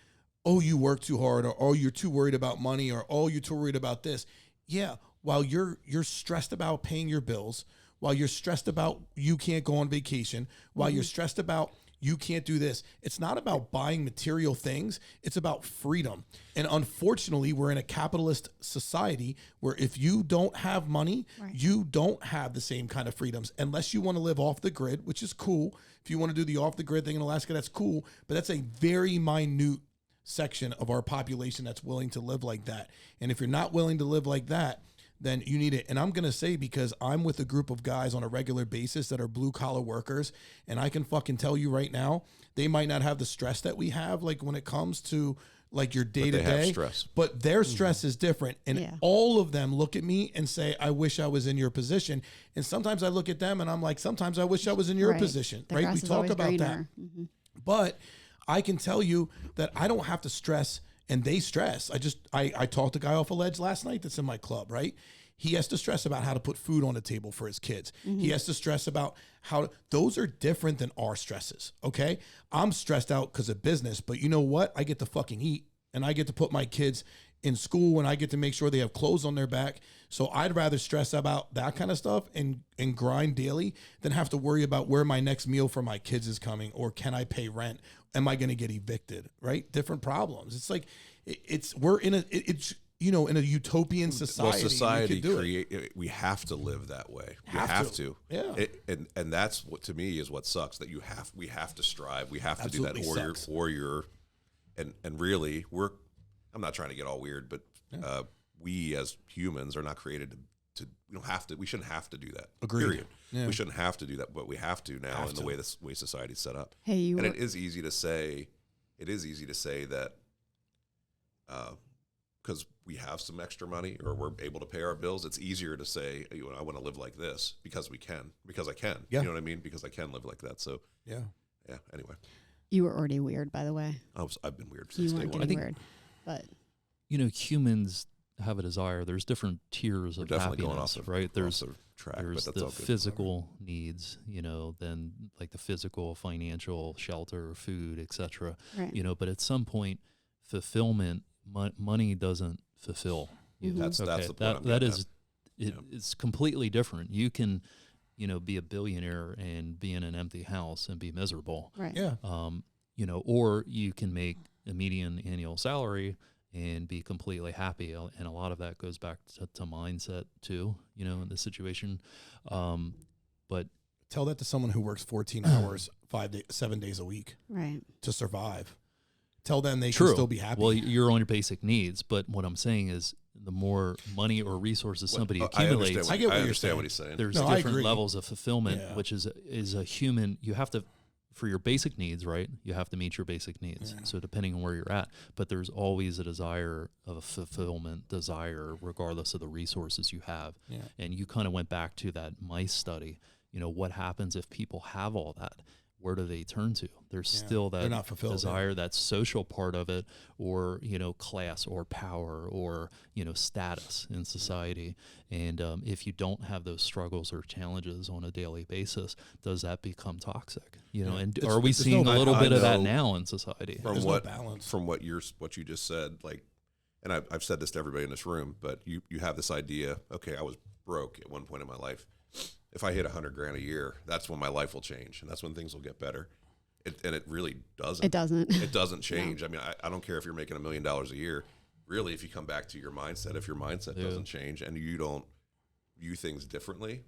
oh, you work too hard, or oh, you're too worried about money, or oh, you're too worried about this. Yeah, while you're stressed about paying your bills, while you're stressed about you can't go on vacation, while you're stressed about you can't do this. It's not about buying material things. It's about freedom. And unfortunately, we're in a capitalist society where if you don't have money, you don't have the same kind of freedoms unless you want to live off the grid, which is cool. If you want to do the off the grid thing in Alaska, that's cool. But that's a very minute section of our population that's willing to live like that. And if you're not willing to live like that, then you need it. And I'm going to say, because I'm with a group of guys on a regular basis that are blue collar workers, and I can fucking tell you right now, they might not have the stress that we have, like when it comes to like your day to day, but their stress is different. And all of them look at me and say, I wish I was in your position. And sometimes I look at them and I'm like, sometimes I wish I was in your position, The right? grass We is talk always about greener. that. But I can tell you that I don't have to stress, and they stress. I talked a guy off a ledge last night that's in my club, right? He has to stress about how to put food on the table for his kids. He has to stress about those are different than our stresses, okay? I'm stressed out because of business, but you know what? I get to fucking eat, and I get to put my kids in school, and I get to make sure they have clothes on their back. So I'd rather stress about that kind of stuff and grind daily than have to worry about where my next meal for my kids is coming, or can I pay rent? Am I going to get evicted, right? Different problems. It's like, we're in in a utopian society. Well, society we have to live that way. We have to. Yeah. And that's what, to me, is what sucks, that we have to strive. We have to do that, or you're and really I'm not trying to get all weird, but we as humans are not created to we shouldn't have to do that. Agreed. Period. Yeah. We shouldn't have to do that, but we have to now in the way society's set up. Hey, it is easy to say that because we have some extra money or we're able to pay our bills, it's easier to say, I want to live like this because I can. Yeah. You know what I mean? Because I can live like that. So yeah. Anyway, you were already weird, by the way. I've been weird since You day weren't one. getting weird, but humans have a desire. There's different tiers of happiness, right? There's the physical needs, then like the physical, financial, shelter, food, etc. Right. But at some point, fulfillment, money doesn't fulfill. That's the point. It's completely different. You can, be a billionaire and be in an empty house and be miserable. Right. Yeah. Or you can make a median annual salary and be completely happy. And a lot of that goes back to mindset too, in this situation. But tell that to someone who works 14 hours, 7 days a week, right, to survive. Tell them they can still be happy. Well, you're on your basic needs, but what I'm saying is the more money or resources somebody accumulates, I get what I you're understand saying. what he's saying. There's different levels of fulfillment, which is a human. You have to, for your basic needs, right? You have to meet your basic needs. Yeah. So depending on where you're at, but there's always a desire of a fulfillment desire, regardless of the resources you have. Yeah. And you kind of went back to that mice study. What happens if people have all that? Where do they turn to? There's still that desire, that social part of it, or, class or power or, status in society. And if you don't have those struggles or challenges on a daily basis, does that become toxic? And are we seeing a little bit of that now in society? From what you just said, like, and I've said this to everybody in this room, but you have this idea, okay, I was broke at one point in my life. If I hit $100,000 a year, that's when my life will change, and that's when things will get better. And it really doesn't. It doesn't. It doesn't change. No. I mean, I don't care if you're making $1 million a year. Really, if you come back to your mindset, if your mindset doesn't change and you don't view things differently,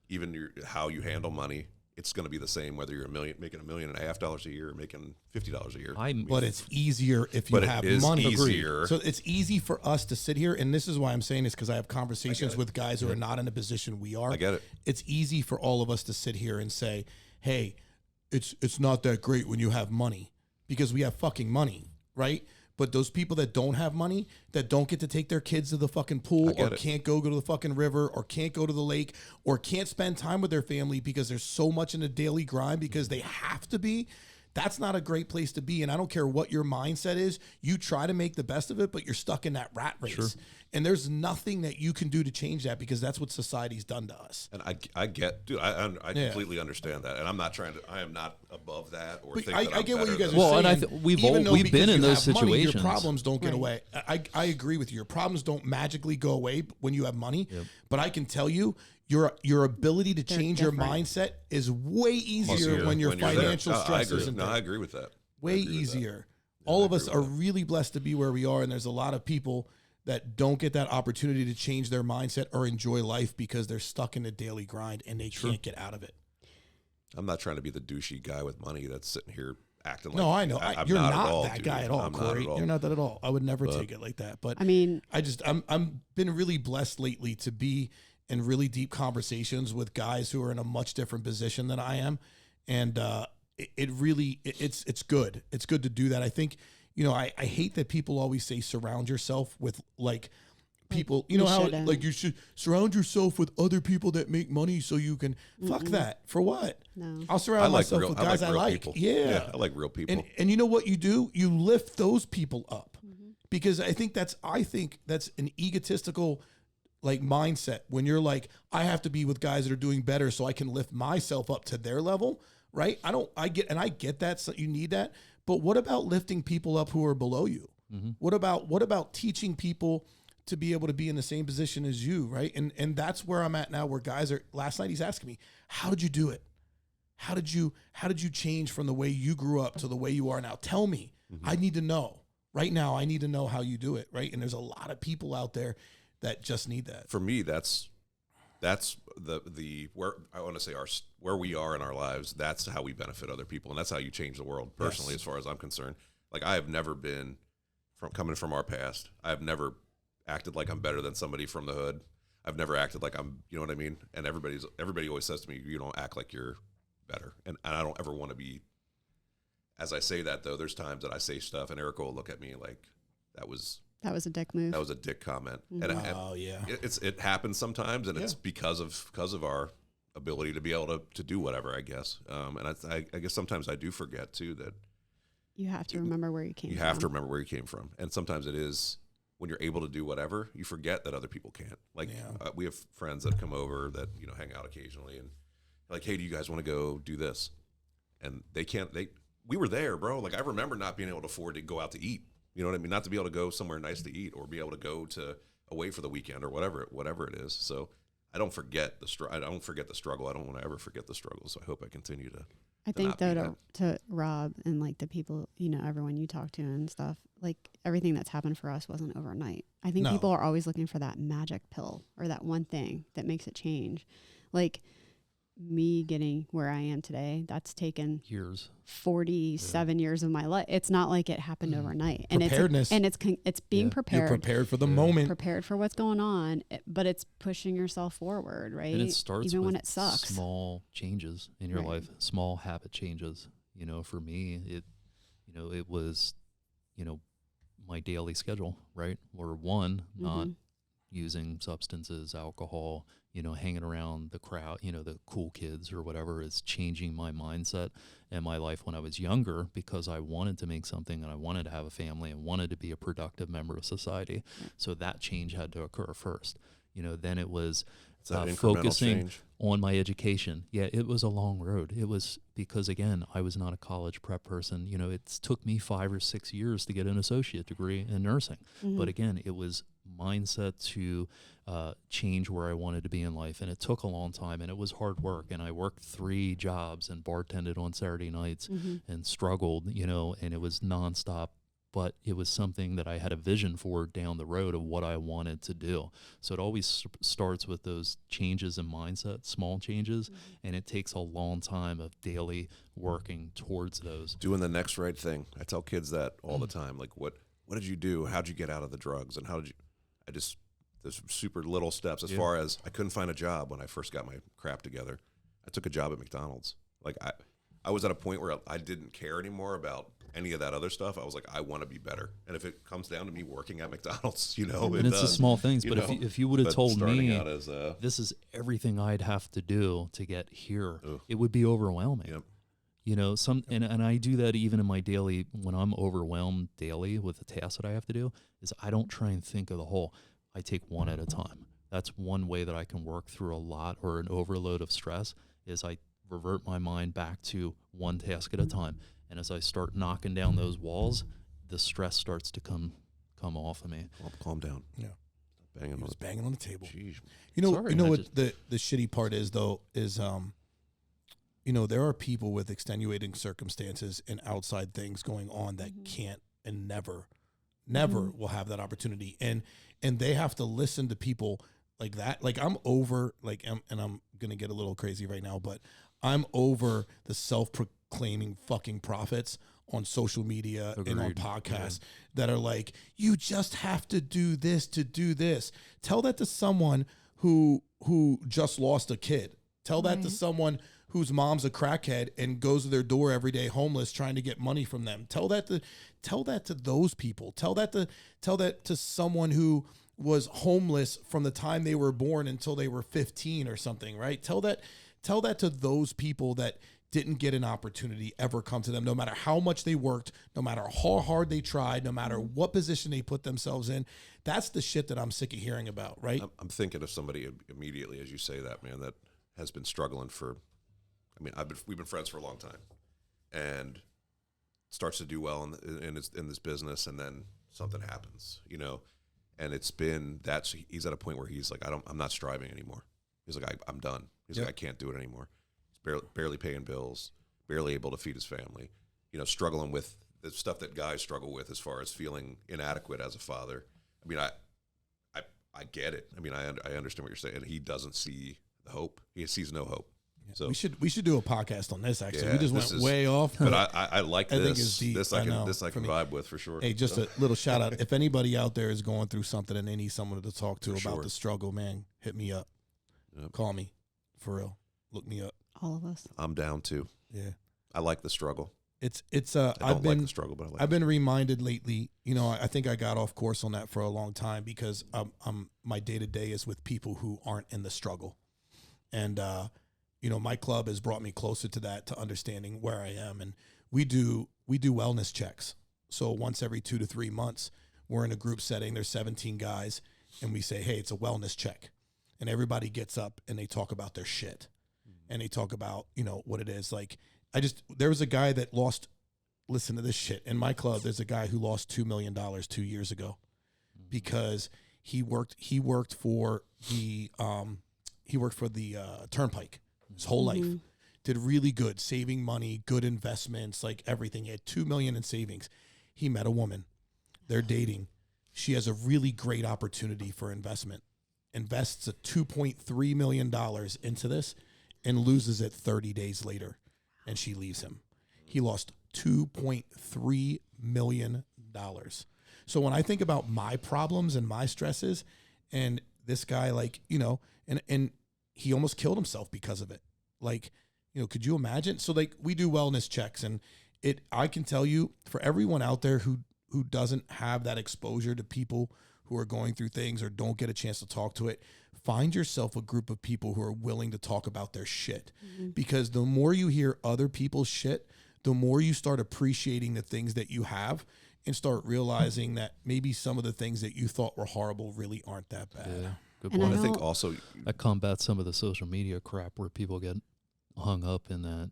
even how you handle money, it's going to be the same whether you're making $1.5 million a year or making $50 a year. But it's easier if you have money. Easier. So it's easy for us to sit here, and this is why I'm saying this, because I have conversations with guys who are not in a position we are. I get it. It's easy for all of us to sit here and say, hey, it's not that great when you have money, because we have fucking money, right? But those people that don't have money, that don't get to take their kids to the fucking pool, or can't go to the fucking river, or can't go to the lake, or can't spend time with their family because there's so much in a daily grind because they have to be, that's not a great place to be. And I don't care what your mindset is, you try to make the best of it, but you're stuck in that rat race. Sure. And there's nothing that you can do to change that because that's what society's done to us. And I get, dude, I completely understand that. And I'm not trying to, I am not above that or But think that I I'm get what better you guys than- are Well, and saying. we've even though we've because been in you those have money, situations. your problems don't get Right. away. I agree with you. Your problems don't magically go away when you have money. Yep. But I can tell you, your ability to They're change your different. mindset is way easier Easier when your you're there. financial I stress agree. isn't No, there. I agree with that. Way I agree with that. easier. All I of us agree are with that. really blessed to be where we are, and there's a lot of people that don't get that opportunity to change their mindset or enjoy life because they're stuck in the daily grind and they can't get out of it. I'm not trying to be the douchey guy with money that's sitting here acting like. No, I know. I'm You're not, not, at all, that dude. guy at all, I'm Corey. Not at all. You're not that at all. I would never But- take it like that. But I mean, I'm been really blessed lately to be in really deep conversations with guys who are in a much different position than I am, and it's good. It's good to do that. I think I hate that people always say surround yourself with like people. You know you how shouldn't. like you should surround yourself with other people that make money so you can fuck that for what? no. I'll surround myself with guys I real like. people. Yeah. I like real people. And you know what you do? You lift those people up. Mm-hmm. Because I think that's an egotistical like mindset when you're like, I have to be with guys that are doing better so I can lift myself up to their level, right? I get that, so you need that. But what about lifting people up who are below you? Mhm. What about teaching people to be able to be in the same position as you, right? And that's where I'm at now, where guys are. Last night he's asking me, how did you do it? How did you change from the way you grew up to the way you are now? Tell me. I need to know right now. I need to know how you do it, right? And there's a lot of people out there that just need that. For me, that's the where I want to say where we are in our lives. That's how we benefit other people, and that's how you change the world. Personally, Yes. as far as I'm concerned, like I have never been coming from our past. I have never acted like I'm better than somebody from the hood. I've never acted like I'm, you know what I mean? And everybody always says to me, you don't act like you're better. And I don't ever want to be, as I say that though, there's times that I say stuff and Erica will look at me like that was a dick move. a dick comment. And Oh yeah. it happens sometimes, and it's because of our ability to be able to do whatever, I guess. And I guess sometimes I do forget too that you have to remember where you came you from. have to remember where you came from. And sometimes it is when you're able to do whatever, you forget that other people can't. Like we have friends that come over that hang out occasionally, and like, hey, do you guys want to go do this? And they can't. We were there, bro. Like I remember not being able to afford to go out to eat. You know what I mean? Not to be able to go somewhere nice to eat or be able to go to away for the weekend or whatever it is. So I don't forget the struggle. I don't forget the struggle. I don't want to ever forget the struggle. So I hope I continue to. I think not be though to Rob and like the people, everyone you talk to and stuff, like everything that's happened for us wasn't overnight. I think No. people are always looking for that magic pill or that one thing that makes it change. Like me getting where I am today, that's taken Years. 47 years of my life. It's not like it happened overnight. And Preparedness. it's being Yeah. prepared. You're prepared for the moment. Prepared for what's going on, but it's pushing yourself forward, right? And it starts even with when it sucks. small changes in your Right. life, small habit changes. For me, it was, my daily schedule, right? Where one, not Mhm. using substances, alcohol, hanging around the crowd, the cool kids or whatever, is changing my mindset and my life when I was younger because I wanted to make something and I wanted to have a family and wanted to be a productive member of society. So that change had to occur first. Then it was It's that incremental focusing change. on my education. Yeah, it was a long road. It was because, again, I was not a college prep person. It took me 5 or 6 years to get an associate degree in nursing. Mhm. But again, it was mindset to change where I wanted to be in life. And it took a long time and it was hard work. And I worked 3 jobs and bartended on Saturday nights Mhm. and struggled, and it was nonstop. But it was something that I had a vision for down the road of what I wanted to do. So it always starts with those changes in mindset, small changes, and it takes a long time of daily working towards those. Doing the next right thing. I tell kids that all the time. Like, what did you do? How'd you get out of the drugs? And there's super little steps as far as I couldn't find a job when I first got my crap together. I took a job at McDonald's. Like I was at a point where I didn't care anymore about any of that other stuff. I was like, I want to be better. And if it comes down to me working at McDonald's, And it's the small things. But if you would have told me out as this is everything I'd have to do to get here, Ugh. it would be overwhelming. Yep. And I do that even in my daily, when I'm overwhelmed daily with the tasks that I have to do, is I don't try and think of the whole. I take one at a time. That's one way that I can work through a lot or an overload of stress is I revert my mind back to one task at a time. And as I start knocking down those walls, the stress starts to come off of me. Calm down. Yeah. Banging He on was the banging on the table. Jeez. Sorry, you know I what the shitty part is though is there are people with extenuating circumstances and outside things going on that can't and never will have that opportunity, and they have to listen to people like that. Like I'm over and I'm gonna get a little crazy right now, but I'm over the self-proclaiming fucking prophets on social media and on Agreed. podcasts that are like, you just have to do this to do this. Tell that to someone who just lost a kid. Tell that to someone whose mom's a crackhead and goes to their door every day homeless trying to get money from them. Tell that to those people. Tell that to someone who was homeless from the time they were born until they were 15 or something, right? Tell that to those people that didn't get an opportunity ever come to them, no matter how much they worked, no matter how hard they tried, no matter what position they put themselves in. That's the shit that I'm sick of hearing about, right? I'm thinking of somebody immediately as you say that, man, that has been struggling for, we've been friends for a long time, and starts to do well in this business, and then something happens, and he's at a point where he's like, I'm not striving anymore. He's like, I'm done. He's like, I can't do it anymore. He's barely paying bills, barely able to feed his family, struggling with the stuff that guys struggle with as far as feeling inadequate as a father. I get it. I understand what you're saying. He doesn't see the hope. He sees no hope. So we should do a podcast on this. Actually, Yeah, we just went way off. But I like I this. think it's deep. This I know, can vibe with for sure. Hey, just a little shout out. If anybody out there is going through something and they need someone to talk to For about sure. the struggle, man, hit me up. Yep. Call me, for real. Look me up. All of us. I'm down too. Yeah, I like the struggle. it's. I don't like the struggle, but I like I've been reminded lately. I think I got off course on that for a long time because my day to day is with people who aren't in the struggle, and my club has brought me closer to that, to understanding where I am, and we do wellness checks. So once every 2 to 3 months, we're in a group setting. There's 17 guys, and we say, hey, it's a wellness check, and everybody gets up and they talk about their shit, and they talk about what it is. Like there was a guy that lost. Listen to this shit. In my club, there's a guy who lost $2 million 2 years ago because he worked for the Turnpike his whole life. Did really good, saving money, good investments, like everything. He had $2 million in savings. He met a woman. They're dating. She has a really great opportunity for investment. Invests a $2.3 million into this and loses it 30 days later, and she leaves him. He lost $2.3 million. So when I think about my problems and my stresses, and this guy, and he almost killed himself because of it. Could you imagine? So we do wellness checks, and I can tell you, for everyone out there who doesn't have that exposure to people who are going through things or don't get a chance to talk to it, find yourself a group of people who are willing to talk about their shit. Because the more you hear other people's shit, the more you start appreciating the things that you have and start realizing that maybe some of the things that you thought were horrible really aren't that bad. Yeah, good And point. I think also That combats some of the social media crap where people get hung up in that,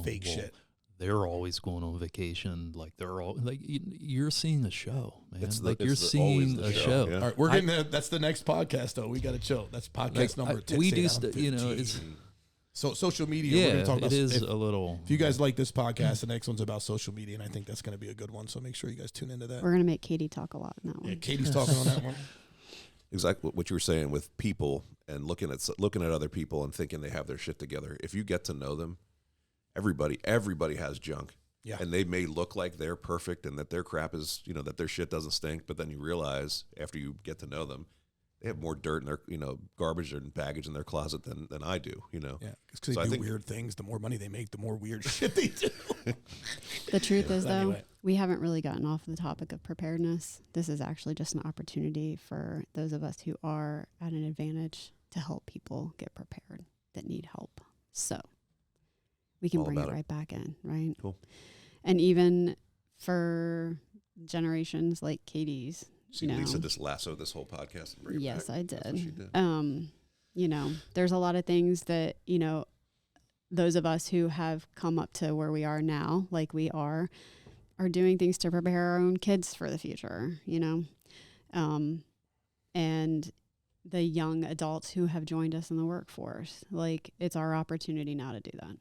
Fake shit. They're always going on vacation. Like they're all like you're seeing a show, man. It's you're always seeing the a show, show. yeah. All right, we're getting that's the next podcast though. We got to chill. That's podcast number 10. We do, it's So social media. We're yeah, gonna talk about it is if a little. you guys like this podcast, the next one's about social media, and I think that's going to be a good one. So make sure you guys tune into that. We're gonna make Katie talk a lot in that one. Yeah, Katie's talking on that one. exactly what you were saying with people and looking at other people and thinking they have their shit together. If you get to know them, everybody has junk. Yeah. And they may look like they're perfect and that their crap is, that their shit doesn't stink, but then you realize after you get to know them, they have more dirt in their, garbage and baggage in their closet than I do, Yeah, because they do weird things. The more money they make, the more weird shit they do. The truth is, though, Anyway. we haven't really gotten off the topic of preparedness. This is actually just an opportunity for those of us who are at an advantage to help people get prepared that need help. So we can All bring it about it. right back in, right? Cool. And even for generations like Katie's, See, Lisa just lassoed this whole podcast. And bring it Yes, back. I That's what did. she did. You know, there's a lot of things that, you know, those of us who have come up to where we are now, like we are doing things to prepare our own kids for the future, you know? And the young adults who have joined us in the workforce, like it's our opportunity now to do that.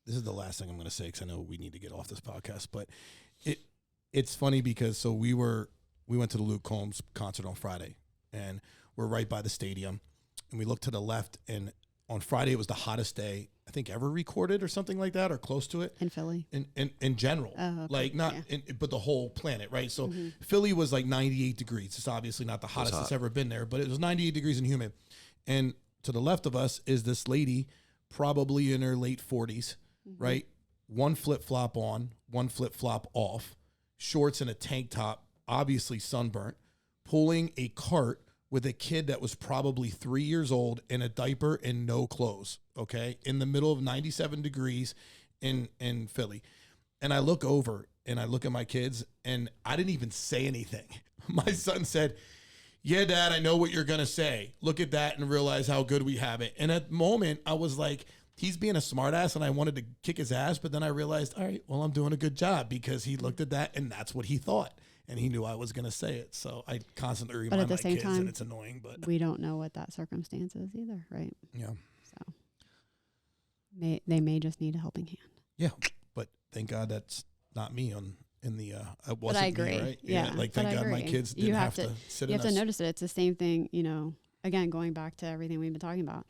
This is the last thing I'm going to say because I know we need to get off this podcast, but it's funny because we went to the Luke Combs concert on Friday, and we're right by the stadium, and we looked to the left, and on Friday it was the hottest day I think ever recorded or something like that, or close to it In Philly? in general, Oh, okay. like not but the whole planet, right? So Philly was like 98 degrees. It's obviously not the hottest that's ever been there, but it was 98 degrees and humid. And to the left of us is this lady, probably in her late 40s, right? One flip-flop on, one flip-flop off, shorts and a tank top, obviously sunburnt, pulling a cart with a kid that was probably 3 years old in a diaper and no clothes, okay, in the middle of 97 degrees in Philly. And I look over and I look at my kids, and I didn't even say anything. My son said, "Yeah, Dad, I know what you're going to say. Look at that and realize how good we have it." And at the moment, I was like, he's being a smartass, and I wanted to kick his ass. But then I realized, all right, well, I'm doing a good job, because he looked at that, and that's what he thought. And he knew I was going to say it. So I constantly remind my kids, and it's annoying. But We don't know what that circumstance is either, right? yeah. So they may just need a helping hand. Yeah. But thank God that's not me in the it wasn't But I agree. me, right? Yeah. Like, but thank I God my agree. kids You didn't have to sit You in have to us. notice it. It's the same thing, you know, again, going back to everything we've been talking about.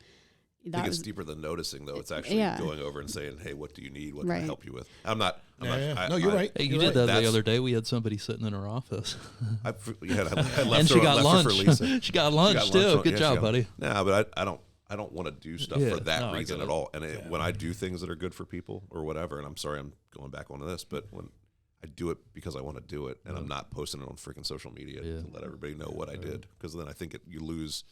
I think it's deeper than noticing, though. It's actually going over and saying, "Hey, what do you need? What can I help you with?" I'm not. No, you're right. Hey, you You're did right. that That's- the other day. We had somebody sitting in her office. I left And she got left her for lunch. Lisa. She got lunch too. Good job, buddy. Nah, but I don't want to do stuff Yeah, for that no, I reason get at it. all. And when I do things that are good for people or whatever, and I'm sorry I'm going back onto this, but when I do it because I want to do it, and I'm not posting it on freaking social media to let everybody know what I did, because then I think you lose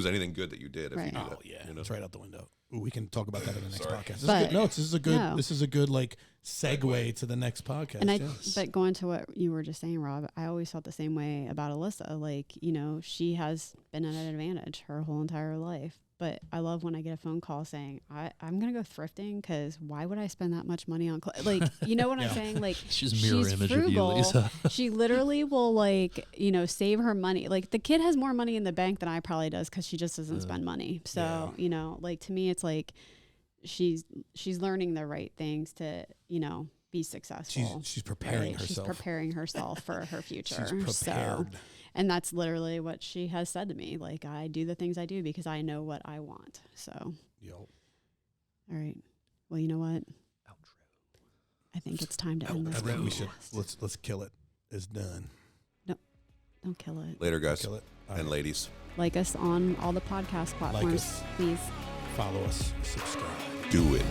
anything good that you did if you do that. Oh yeah, you know? it's right out the window. Ooh, we can talk about that in the next podcast. This is But- good. No, this is a good. No. This is a good like segue to the next podcast. And but going to what you were just saying, Rob, I always felt the same way about Alyssa. Like, you know, she has been at an advantage her whole entire life. But I love when I get a phone call saying, I'm going to go thrifting, because why would I spend that much money on clothes? Like, you know what I'm saying? Like, She's mirror image of you, frugal. Lisa. She literally will, like, you know, save her money. Like, the kid has more money in the bank than I probably does, because she just doesn't spend money. So, you know, like, to me, it's like she's learning the right things to, you know, be successful. she's preparing herself. She's preparing herself for her future. She's prepared. And that's literally what she has said to me. Like, I do the things I do because I know what I want. So, Yo. all right. Well, you know what? I think it's time to end this. I think we should podcast. let's kill it. It's done. Don't kill it. Later, guys Kill it. All and right. ladies. Like us on all the podcast platforms, us. please. Follow us. Subscribe. Do it.